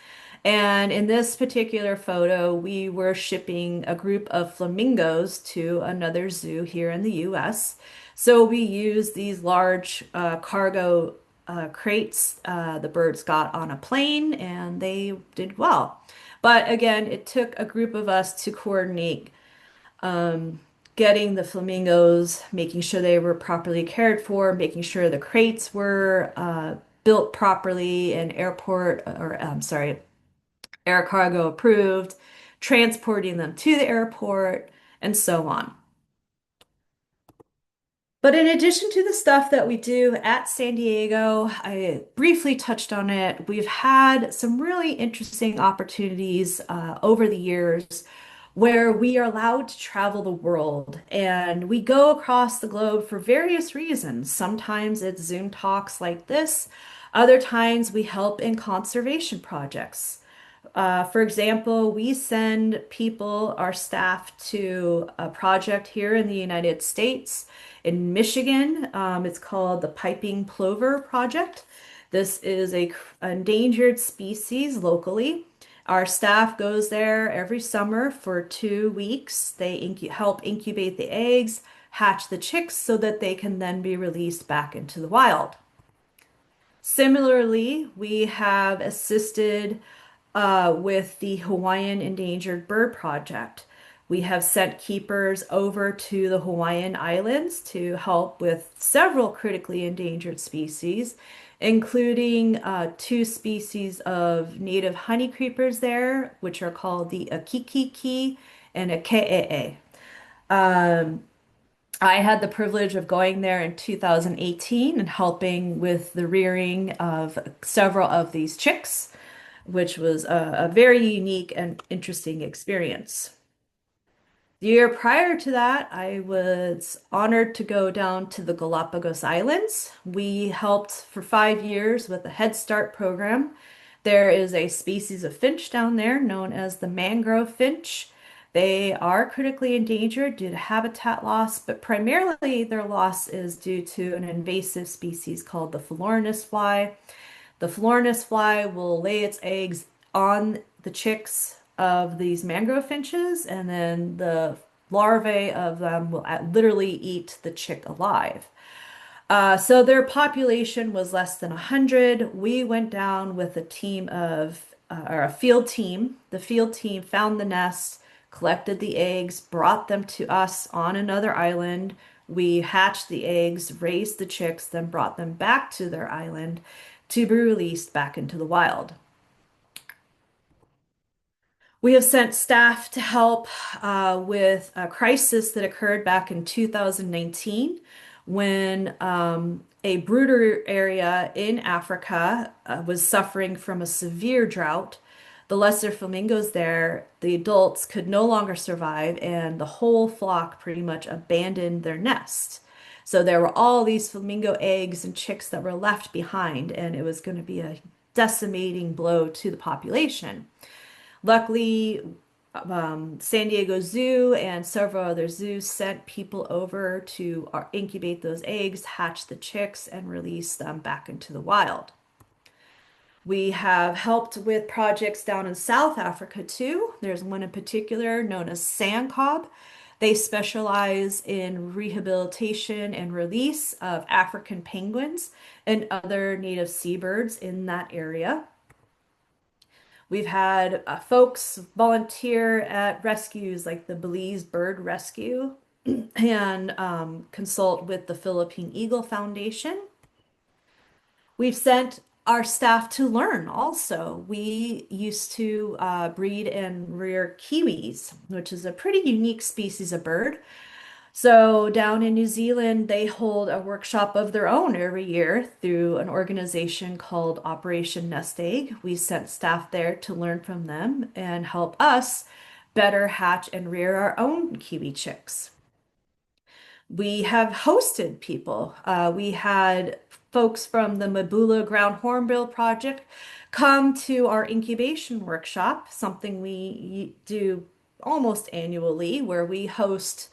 And in this particular photo, we were shipping a group of flamingos to another zoo here in the US. So we use these large cargo crates. The birds got on a plane and they did well. But again, it took a group of us to coordinate getting the flamingos, making sure they were properly cared for, making sure the crates were built properly and airport, or I'm sorry, air cargo approved, transporting them to the airport, and so on. But in addition to the stuff that we do at San Diego, I briefly touched on it. We've had some really interesting opportunities over the years where we are allowed to travel the world and we go across the globe for various reasons. Sometimes it's Zoom talks like this, other times we help in conservation projects. For example, we send people, our staff, to a project here in the United States, in Michigan. It's called the Piping Plover Project. This is a endangered species locally. Our staff goes there every summer for 2 weeks. They help incubate the eggs, hatch the chicks so that they can then be released back into the wild. Similarly, we have assisted with the Hawaiian Endangered Bird Project. We have sent keepers over to the Hawaiian Islands to help with several critically endangered species, including two species of native honey creepers there, which are called the akikiki and a ke'e'e. I had the privilege of going there in 2018 and helping with the rearing of several of these chicks, which was a very unique and interesting experience. The year prior to that, I was honored to go down to the Galapagos Islands. We helped for 5 years with the Head Start program. There is a species of finch down there known as the mangrove finch. They are critically endangered due to habitat loss, but primarily their loss is due to an invasive species called the Philornis fly. The Flornus fly will lay its eggs on the chicks of these mangrove finches, and then the larvae of them will literally eat the chick alive. So their population was less than 100. We went down with a team of, or a field team. The field team found the nest, collected the eggs, brought them to us on another island. We hatched the eggs, raised the chicks, then brought them back to their island to be released back into the wild. We have sent staff to help with a crisis that occurred back in 2019 when a brooder area in Africa was suffering from a severe drought. The lesser flamingos there, the adults could no longer survive, and the whole flock pretty much abandoned their nest. So there were all these flamingo eggs and chicks that were left behind, and it was going to be a decimating blow to the population. Luckily, San Diego Zoo and several other zoos sent people over to incubate those eggs, hatch the chicks, and release them back into the wild. We have helped with projects down in South Africa too. There's one in particular known as Sandcob. They specialize in rehabilitation and release of African penguins and other native seabirds in that area. We've had folks volunteer at rescues like the Belize Bird Rescue and consult with the Philippine Eagle Foundation. We've sent our staff to learn also. We used to breed and rear kiwis, which is a pretty unique species of bird. So down in New Zealand, they hold a workshop of their own every year through an organization called Operation Nest Egg. We sent staff there to learn from them and help us better hatch and rear our own kiwi chicks. We have hosted people. We had folks from the Mabula Ground Hornbill Project come to our incubation workshop, something we do almost annually, where we host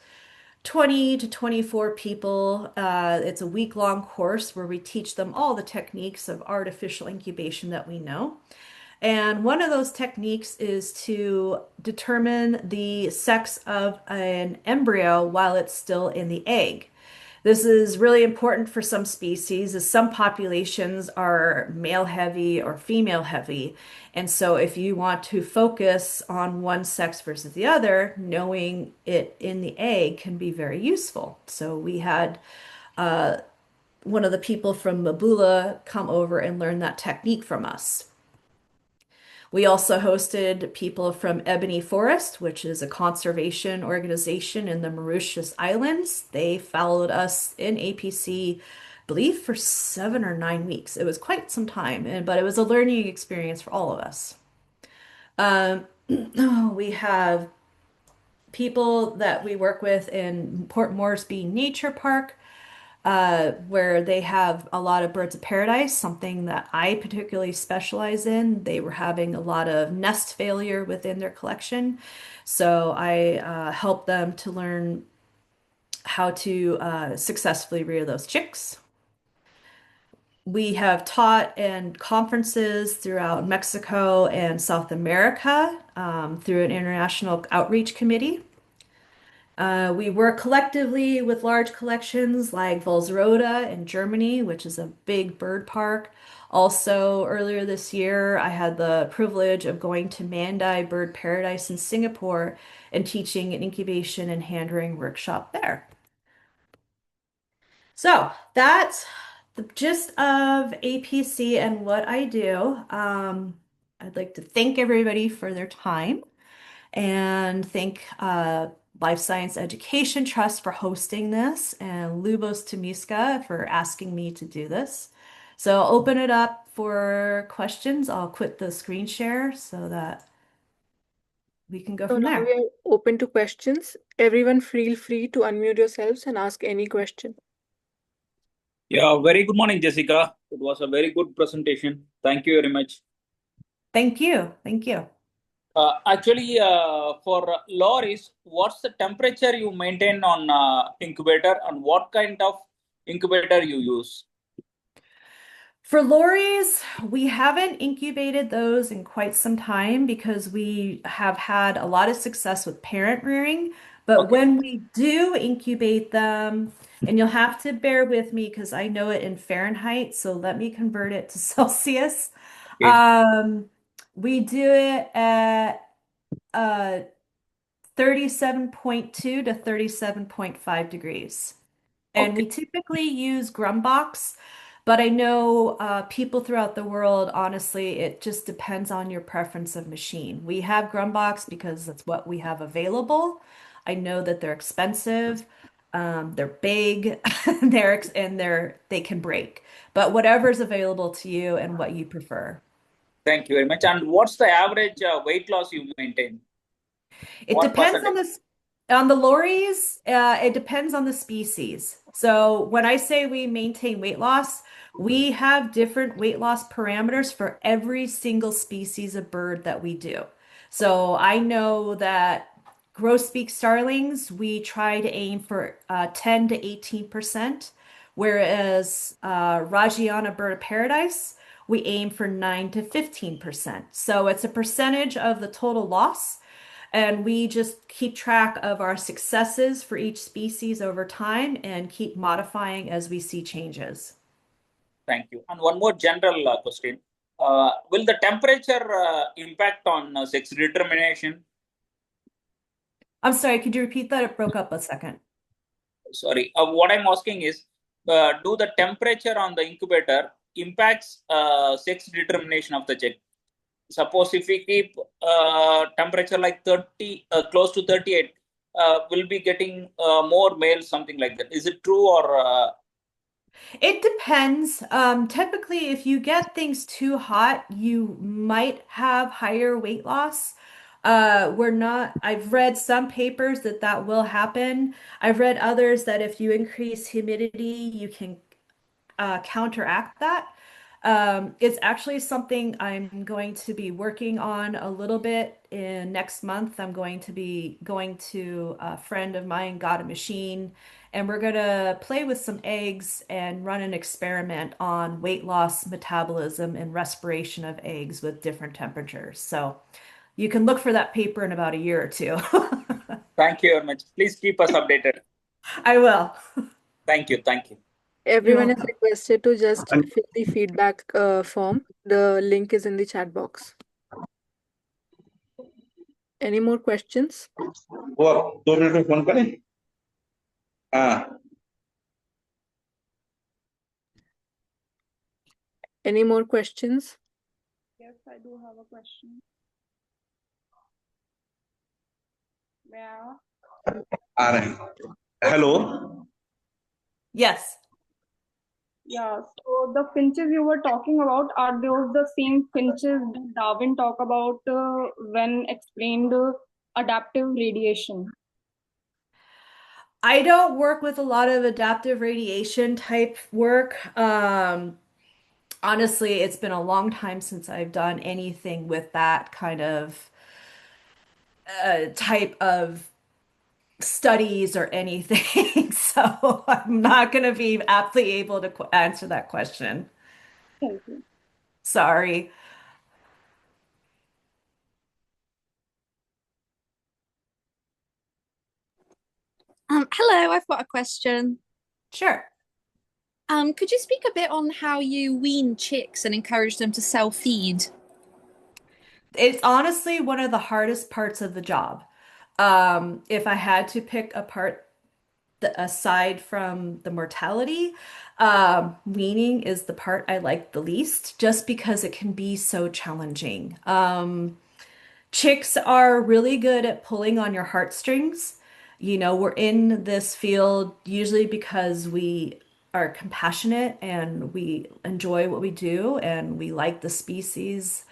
20 to 24 people. It's a week-long course where we teach them all the techniques of artificial incubation that we know. And one of those techniques is to determine the sex of an embryo while it's still in the egg. This is really important for some species, as some populations are male heavy or female heavy. And so if you want to focus on one sex versus the other, knowing it in the egg can be very useful. So we had one of the people from Mabula come over and learn that technique from us. We also hosted people from Ebony Forest, which is a conservation organization in the Mauritius Islands. They followed us in APC, I believe, for 7 or 9 weeks. It was quite some time, but it was a learning experience for all of us. Um, we have people that we work with in Port Moresby Nature Park, where they have a lot of birds of paradise, something that I particularly specialize in. They were having a lot of nest failure within their collection. So I help them to learn how to successfully rear those chicks. We have taught in conferences throughout Mexico and South America through an international outreach committee. We work collectively with large collections like Volsroda in Germany, which is a big bird park. Also, earlier this year, I had the privilege of going to Mandai Bird Paradise in Singapore and teaching an incubation and hand rearing workshop there. So that's the gist of APC and what I do. I'd like to thank everybody for their time and thank Life Science Education Trust for hosting this and Lubos Tomiska for asking me to do this. So I'll open it up for questions. I'll quit the screen share so that we can go So from now we there. are open to questions. Everyone feel free to unmute yourselves and ask any question. Yeah, very good morning, Jessica. It was a very good presentation. Thank you very much. Thank you. Thank you. For lorries, what's the temperature you maintain on incubator and what kind of incubator you use? For lorries, we haven't incubated those in quite some time because we have had a lot of success with parent rearing. But Okay. when we do incubate them, and you'll have to bear with me because I know it in Fahrenheit, so let me convert it to Celsius. Okay. We do it at uh, 37.2 to 37.5 degrees. And Okay. we typically use Grumbox, but I know people throughout the world, honestly, it just depends on your preference of machine. We have Grumbox because that's what we have available. I know that they're expensive, they're big, they can break. But whatever's available to you and what you prefer. Thank you very much. And what's the average weight loss you maintain? It What depends on percentage? the lorries. It depends on the species. So when I say we maintain weight loss, we have different weight loss parameters for every single species of bird that we do. So I know that grosbeak starlings, we try to aim for 10 to 18%, whereas Rajiana bird of paradise, we aim for 9 to 15%. So it's a percentage of the total loss. And we just keep track of our successes for each species over time and keep modifying as we see changes. Thank you. And one more general question. Will the temperature impact on sex determination? I'm sorry, could you repeat that? It broke up a second. Sorry, what I'm asking is, do the temperature on the incubator impacts sex determination of the chick? Suppose if we keep temperature like 30, close to 38, we'll be getting more males, something like that. Is it true or? It depends. Typically, if you get things too hot, you might have higher weight loss. We're not, I've read some papers that that will happen. I've read others that if you increase humidity, you can counteract that. It's actually something I'm going to be working on a little bit in next month. I'm going to be going to a friend of mine got a machine, and we're going to play with some eggs and run an experiment on weight loss, metabolism, and respiration of eggs with different temperatures. So you can look for that paper in about a year or two. Thank you very much. Please keep us updated. I will. Thank you. Thank you. You're Everyone is welcome. requested to just fill the feedback form. The link is in the chat box. Any more questions? वो 2 minute में phone करें हाँ Any more questions? Yes, I do have a question. May I ask? आ रहे हैं hello Yes. Yeah, so the finches you were talking about, are those the same finches that Darwin talked about when explained adaptive radiation? I don't work with a lot of adaptive radiation type work. Honestly, it's been a long time since I've done anything with that kind of type of studies or anything. So I'm not going to be aptly able to answer that question. Thank you. Sorry. Hello, I've got a question. Sure. Could you speak a bit on how you wean chicks and encourage them to self-feed? It's honestly one of the hardest parts of the job. If I had to pick a part aside from the mortality, weaning is the part I like the least, just because it can be so challenging. Chicks are really good at pulling on your heartstrings. You know, we're in this field usually because we are compassionate and we enjoy what we do and we like the species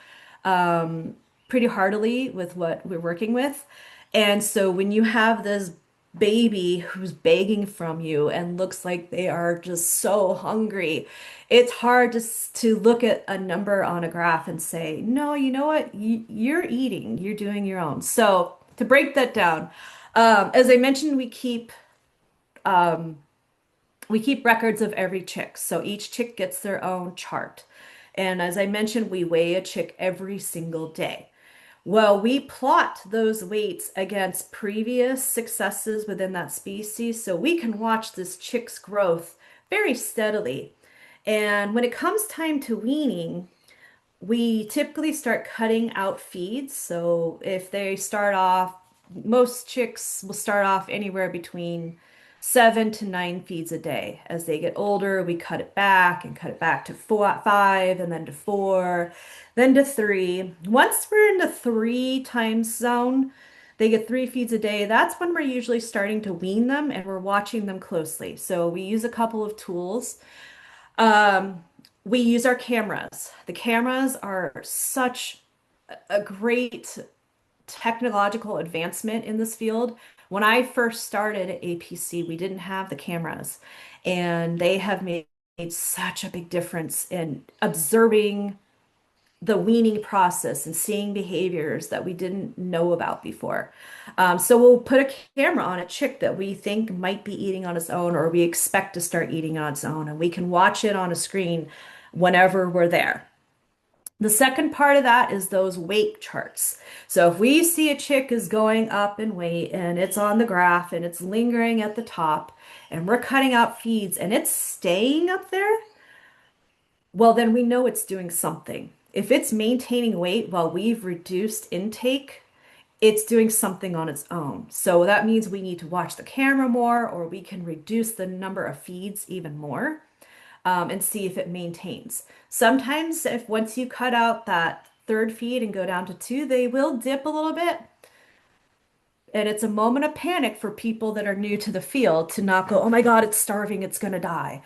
pretty heartily with what we're working with. And so when you have this baby who's begging from you and looks like they are just so hungry, it's hard to look at a number on a graph and say, no, you know what? You're eating, you're doing your own. So to break that down, as I mentioned, we keep records of every chick. So each chick gets their own chart. And as I mentioned, we weigh a chick every single day. Well, we plot those weights against previous successes within that species so we can watch this chick's growth very steadily. And when it comes time to weaning, we typically start cutting out feeds. So if they start off, most chicks will start off anywhere between 7 to 9 feeds a day. As they get older, we cut it back and cut it back to 5, and then to 4, then to 3. Once we're in the 3 times zone, they get 3 feeds a day. That's when we're usually starting to wean them and we're watching them closely. So we use a couple of tools. Um, we use our cameras. The cameras are such a great technological advancement in this field. When I first started at APC, we didn't have the cameras, and they have made such a big difference in observing the weaning process and seeing behaviors that we didn't know about before. So we'll put a camera on a chick that we think might be eating on its own or we expect to start eating on its own, and we can watch it on a screen whenever we're there. The second part of that is those weight charts. So if we see a chick is going up in weight and it's on the graph and it's lingering at the top and we're cutting out feeds and it's staying up there, well, then we know it's doing something. If it's maintaining weight while we've reduced intake, it's doing something on its own. So that means we need to watch the camera more, or we can reduce the number of feeds even more, and see if it maintains. Sometimes, if once you cut out that third feed and go down to 2, they will dip a little bit. And it's a moment of panic for people that are new to the field to not go, oh my God, it's starving, it's going to die.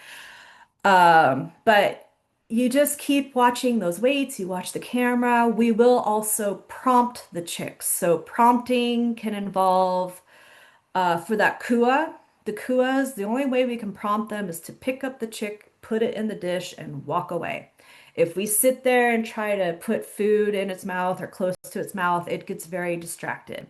But you just keep watching those weights, you watch the camera. We will also prompt the chicks. So prompting can involve for that kua. The kuas, the only way we can prompt them is to pick up the chick, put it in the dish, and walk away. If we sit there and try to put food in its mouth or close to its mouth, it gets very distracted.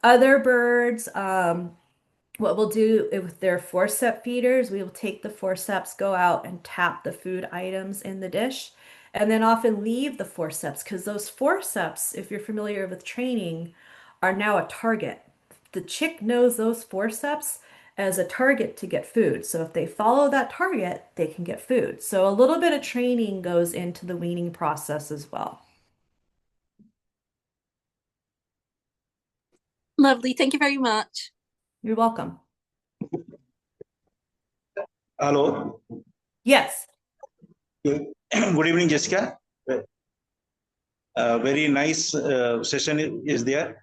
Other birds, what we'll do with their forceps feeders, we will take the forceps, go out and tap the food items in the dish, and then often leave the forceps because those forceps, if you're familiar with training, are now a target. The chick knows those forceps as a target to get food. So if they follow that target, they can get food. So a little bit of training goes into the weaning process as well. Lovely. Thank you very much. You're welcome. Hello. Yes. Good evening, Jessica. Very nice session is there.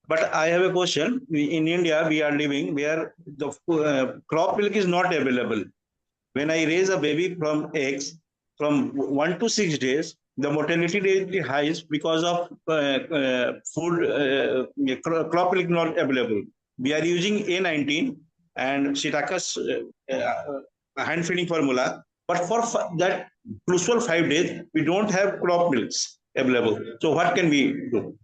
But I have a question. In India, we are living where the crop milk is not available. When I raise a baby from eggs, from 1 to 6 days, the mortality rate is high because of food crop milk not available. We are using A19 and Shiitaka's hand feeding formula. But for that crucial 5 days, we don't have crop milks available. So what can we do?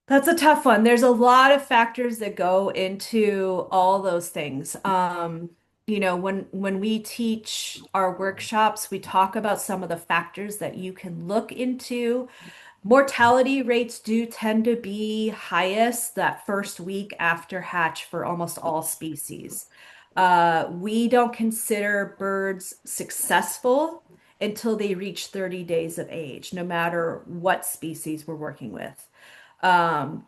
That's a tough one. There's a lot of factors that go into all those things. When we teach our workshops, we talk about some of the factors that you can look into. Mortality rates do tend to be highest that first week after hatch for almost all species. We don't consider birds successful until they reach 30 days of age, no matter what species we're working with. Um,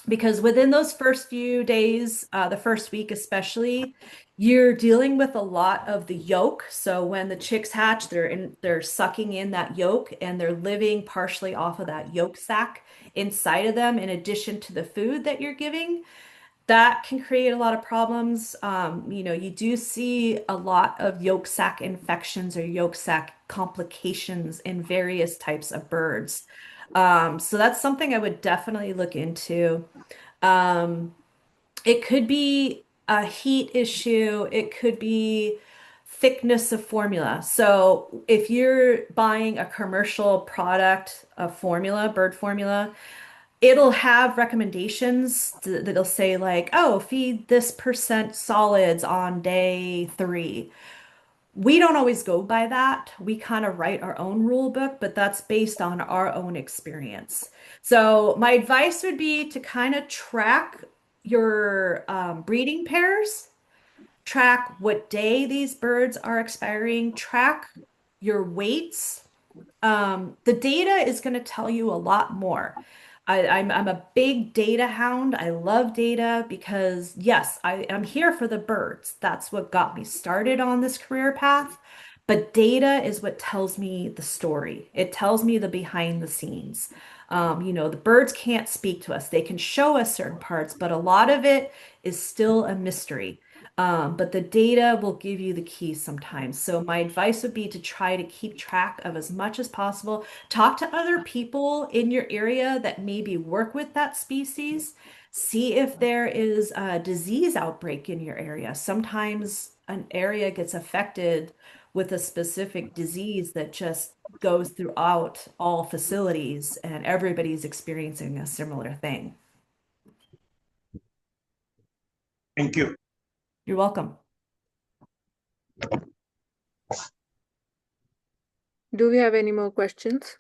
because within those first few days, the first week especially, you're dealing with a lot of the yolk. So when the chicks hatch, they're sucking in that yolk and they're living partially off of that yolk sac inside of them, in addition to the food that you're giving. That can create a lot of problems. You do see a lot of yolk sac infections or yolk sac complications in various types of birds. So that's something I would definitely look into. Um, it could be a heat issue. It could be thickness of formula. So if you're buying a commercial product, a formula, bird formula, it'll have recommendations that'll say like, oh, feed this percent solids on day 3. We don't always go by that. We kind of write our own rule book, but that's based on our own experience. So my advice would be to kind of track your breeding pairs, track what day these birds are expiring, track your weights. The data is going to tell you a lot more. I'm a big data hound. I love data because, yes, I am here for the birds. That's what got me started on this career path. But data is what tells me the story. It tells me the behind the scenes. The birds can't speak to us. They can show us certain parts, but a lot of it is still a mystery. But the data will give you the keys sometimes. So my advice would be to try to keep track of as much as possible. Talk to other people in your area that maybe work with that species. See if there is a disease outbreak in your area. Sometimes an area gets affected with a specific disease that just goes throughout all facilities and everybody's experiencing a similar thing. Thank you. You're welcome. Do we have any more questions?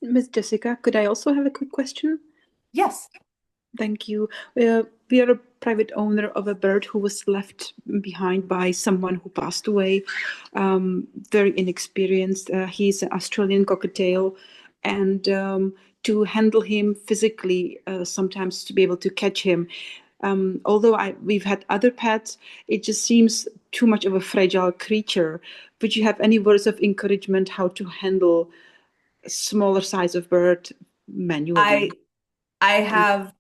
Ms. Jessica, could I also have a quick question? Yes. Thank you. We are a private owner of a bird who was left behind by someone who passed away, very inexperienced. He's an Australian cockatiel, and to handle him physically, sometimes to be able to catch him, although we've had other pets, it just seems too much of a fragile creature. Would you have any words of encouragement how to handle a smaller size of bird manually? I have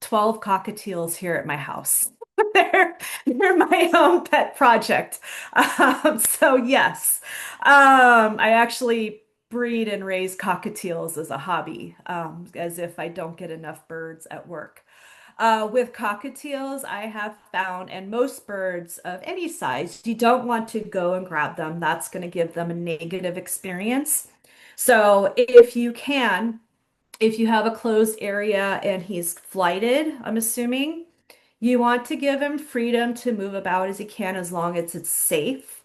12 cockatiels here at my house. They're my own pet project. So yes, I actually breed and raise cockatiels as a hobby, as if I don't get enough birds at work. With cockatiels, I have found, and most birds of any size, you don't want to go and grab them. That's going to give them a negative experience. So if you have a closed area and he's flighted, I'm assuming, you want to give him freedom to move about as he can as long as it's safe.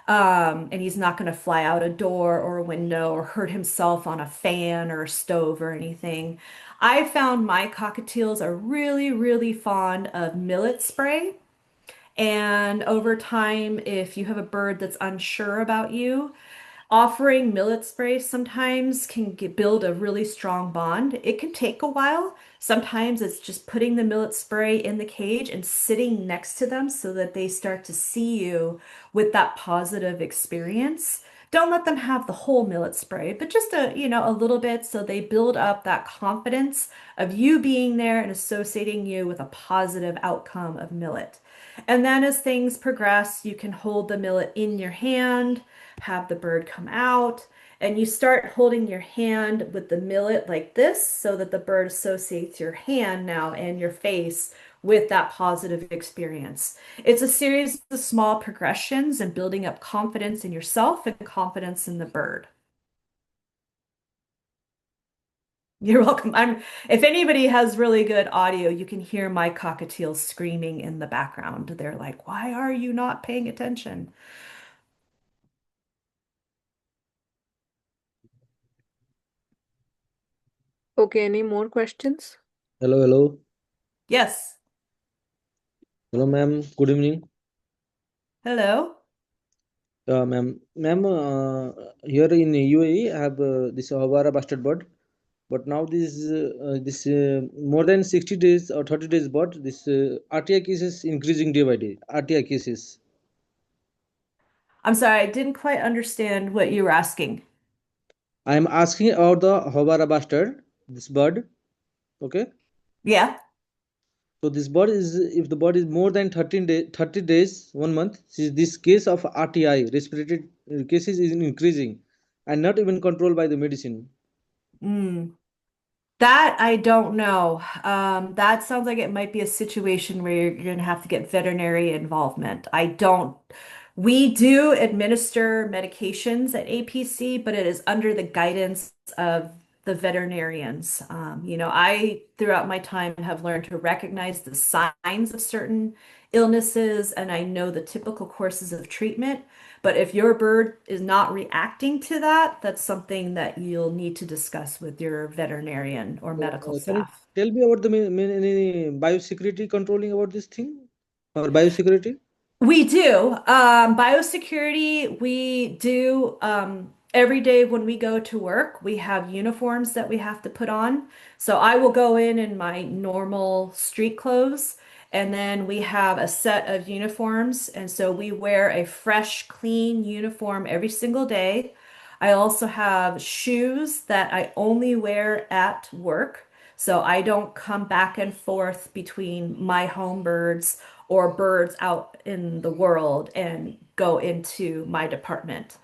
And he's not going to fly out a door or a window or hurt himself on a fan or a stove or anything. I found my cockatiels are really, really fond of millet spray. And over time, if you have a bird that's unsure about you, offering millet spray sometimes can build a really strong bond. It can take a while. Sometimes it's just putting the millet spray in the cage and sitting next to them so that they start to see you with that positive experience. Don't let them have the whole millet spray, but just a little bit so they build up that confidence of you being there and associating you with a positive outcome of millet. And then as things progress, you can hold the millet in your hand, have the bird come out, And you start holding your hand with the millet like this so that the bird associates your hand now and your face with that positive experience. It's a series of small progressions and building up confidence in yourself and confidence in the bird. You're welcome. If anybody has really good audio, you can hear my cockatiels screaming in the background. They're like, "Why are you not paying attention?" Okay, any more questions? Hello, hello. Yes. Hello, ma'am. Good evening. Hello. Ma'am, here in UAE, I have this Hawara bastard bird, but now this more than 60 days or 30 days bird, this RTI cases increasing day by day. RTI cases. I'm sorry, I didn't quite understand what you were asking. I am asking about the Hawara bastard, this bird. Okay. Yeah. So this bird is, if the bird is more than 30 days, 1 month, this case of RTI, respiratory cases is increasing and not even controlled by the medicine. Mm. That I don't know. That sounds like it might be a situation where you're going to have to get veterinary involvement. I don't. We do administer medications at APC, but it is under the guidance of the veterinarians. Throughout my time, have learned to recognize the signs of certain illnesses, and I know the typical courses of treatment. But if your bird is not reacting to that, that's something that you'll need to discuss with your veterinarian or So, medical can you staff. tell me about the any biosecurity controlling about this thing or biosecurity? We do. Biosecurity, we do every day when we go to work, we have uniforms that we have to put on. So I will go in my normal street clothes, and then we have a set of uniforms. And so we wear a fresh, clean uniform every single day. I also have shoes that I only wear at work. So I don't come back and forth between my home birds or birds out in the world and go into my department.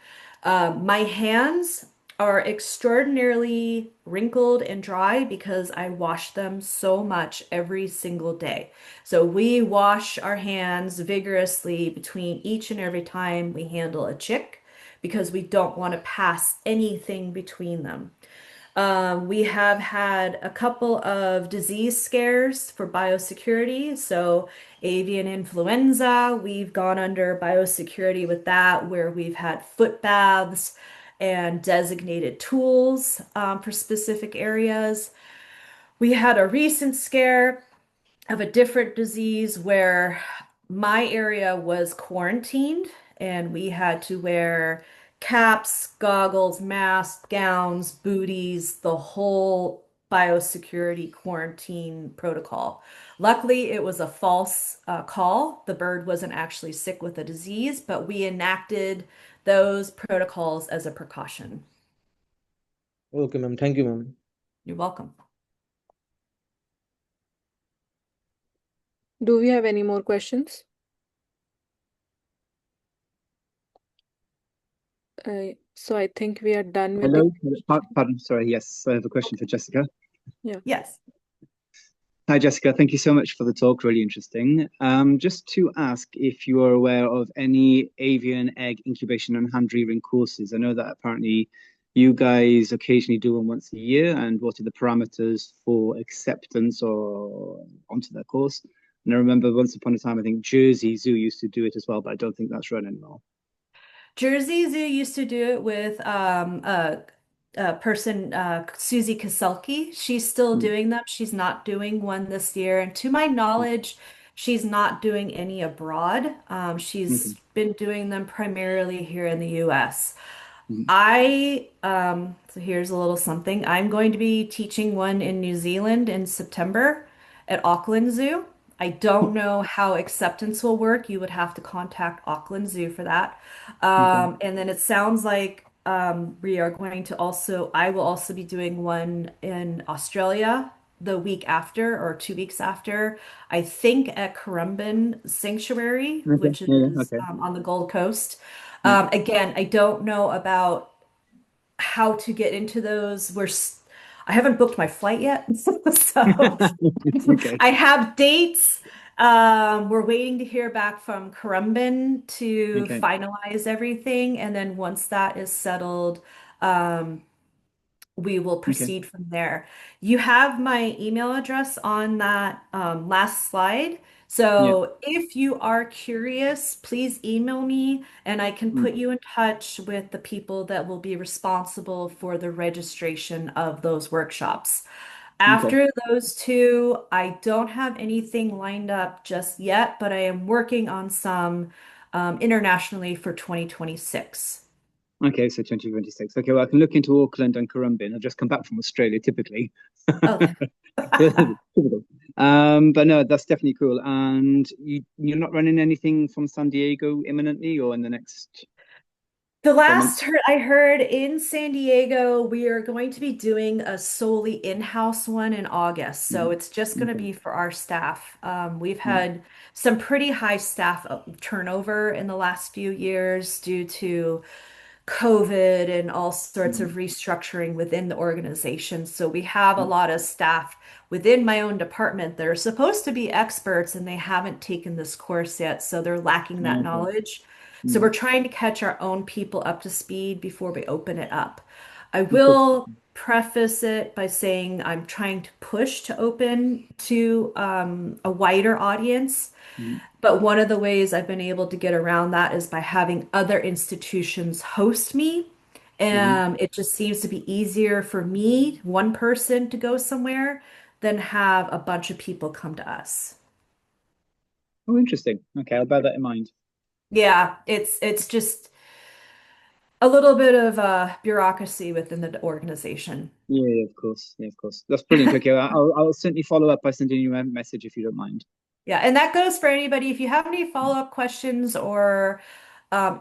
My hands are extraordinarily wrinkled and dry because I wash them so much every single day. So we wash our hands vigorously between each and every time we handle a chick because we don't want to pass anything between them. We have had a couple of disease scares for biosecurity. So, avian influenza, we've gone under biosecurity with that, where we've had foot baths and designated tools for specific areas. We had a recent scare of a different disease where my area was quarantined and we had to wear caps, goggles, masks, gowns, booties, the whole biosecurity quarantine protocol. Luckily, it was a false call. The bird wasn't actually sick with a disease, but we enacted those protocols as a precaution. Okay, ma'am. Thank you, ma'am. You're welcome. Do we have any more questions? So I think we are done with the. Hello. Pardon. Sorry. Yes, I have a question for Jessica. Yeah. Yes. Hi, Jessica. Thank you so much for the talk. Really interesting. Just to ask if you are aware of any avian egg incubation and hand rearing courses. I know that apparently you guys occasionally do them once a year, and what are the parameters for acceptance or onto that course? And I remember once upon a time, I think Jersey Zoo used to do it as well, but I don't think that's run anymore. Jersey Zoo used to do it with a person, Susie Kaselke. She's still doing them. She's not doing one this year. And to my knowledge, she's not doing any abroad. She's been doing them primarily here in the US. So here's a little something. I'm going to be teaching one in New Zealand in September at Auckland Zoo. I don't know how acceptance will work. You would have to contact Auckland Zoo for that. And then it sounds like we are going to I will also be doing one in Australia the week after or 2 weeks after. I think at Currumbin Sanctuary, which is Okay. on the Gold Coast. Yeah. Again, I don't know about how to get into those. I haven't booked my flight yet, so Okay. I have dates. We're waiting to hear back from Currumbin to Okay. finalize everything, and then once that is settled, um, we will Okay. proceed from there. You have my email address on that last slide. Yeah. So if you are curious, please email me and I can put you in touch with the people that will be responsible for the registration of those workshops. Okay. After those two, I don't have anything lined up just yet, but I am working on some internationally for 2026. Okay, so 2026. Okay, well, I can look into Auckland and Currumbin. I've just come back from Australia, typically. Oh, Typical. But no, that's definitely cool. And you're not running anything from San Diego imminently or in the next the 12 months? I heard in San Diego, we are going to be doing a solely in-house one in August. So it's just going to Okay. be for our staff. We've Yeah. had some pretty high staff turnover in the last few years due to COVID and all sorts of restructuring within the organization. So we have a lot of staff within my own department that are supposed to be experts and they haven't taken this course yet. So they're lacking that Okay. knowledge. So Mm. we're trying to catch our own people up to speed before we open it up. I Of course. will preface it by saying I'm trying to push to open to a wider audience. Mm. But one of the ways I've been able to get around that is by having other institutions host me. It just seems to be easier for me, one person, to go somewhere than have a bunch of people come to us. Oh, interesting. Okay, I'll bear that in mind. Yeah, it's just a little bit of bureaucracy within the organization. Yeah, of course. Yeah, of course. That's brilliant. Okay, I'll certainly follow up by sending you a message if you don't mind. Yeah, and that goes for anybody. If you have any follow-up questions or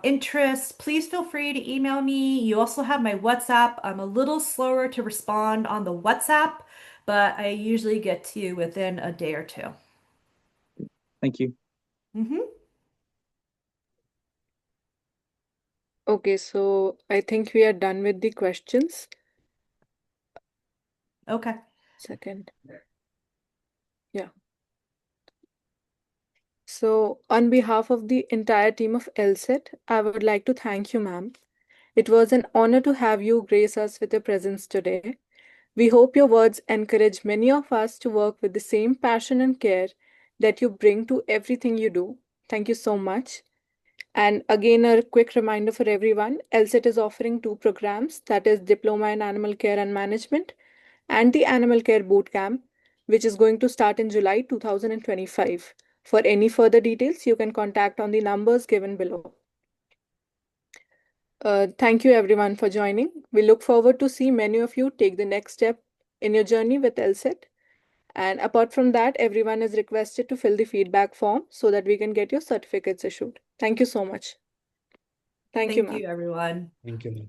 interest, please feel free to email me. You also have my WhatsApp. I'm a little slower to respond on the WhatsApp, but I usually get to you within a day or two. Thank you. Okay, so I think we are done with the questions. Okay. Second. Yeah. So, on behalf of the entire team of LSeT, I would like to thank you, ma'am. It was an honor to have you grace us with your presence today. We hope your words encourage many of us to work with the same passion and care that you bring to everything you do. Thank you so much. And again, a quick reminder for everyone, LSET is offering two programs, that is Diploma in Animal Care and Management and the Animal Care Bootcamp, which is going to start in July 2025. For any further details, you can contact on the numbers given below. Thank you everyone for joining. We look forward to see many of you take the next step in your journey with LSET. And apart from that, everyone is requested to fill the feedback form so that we can get your certificates issued. Thank you so much. Thank you, Thank ma'am. you, everyone. Thank you.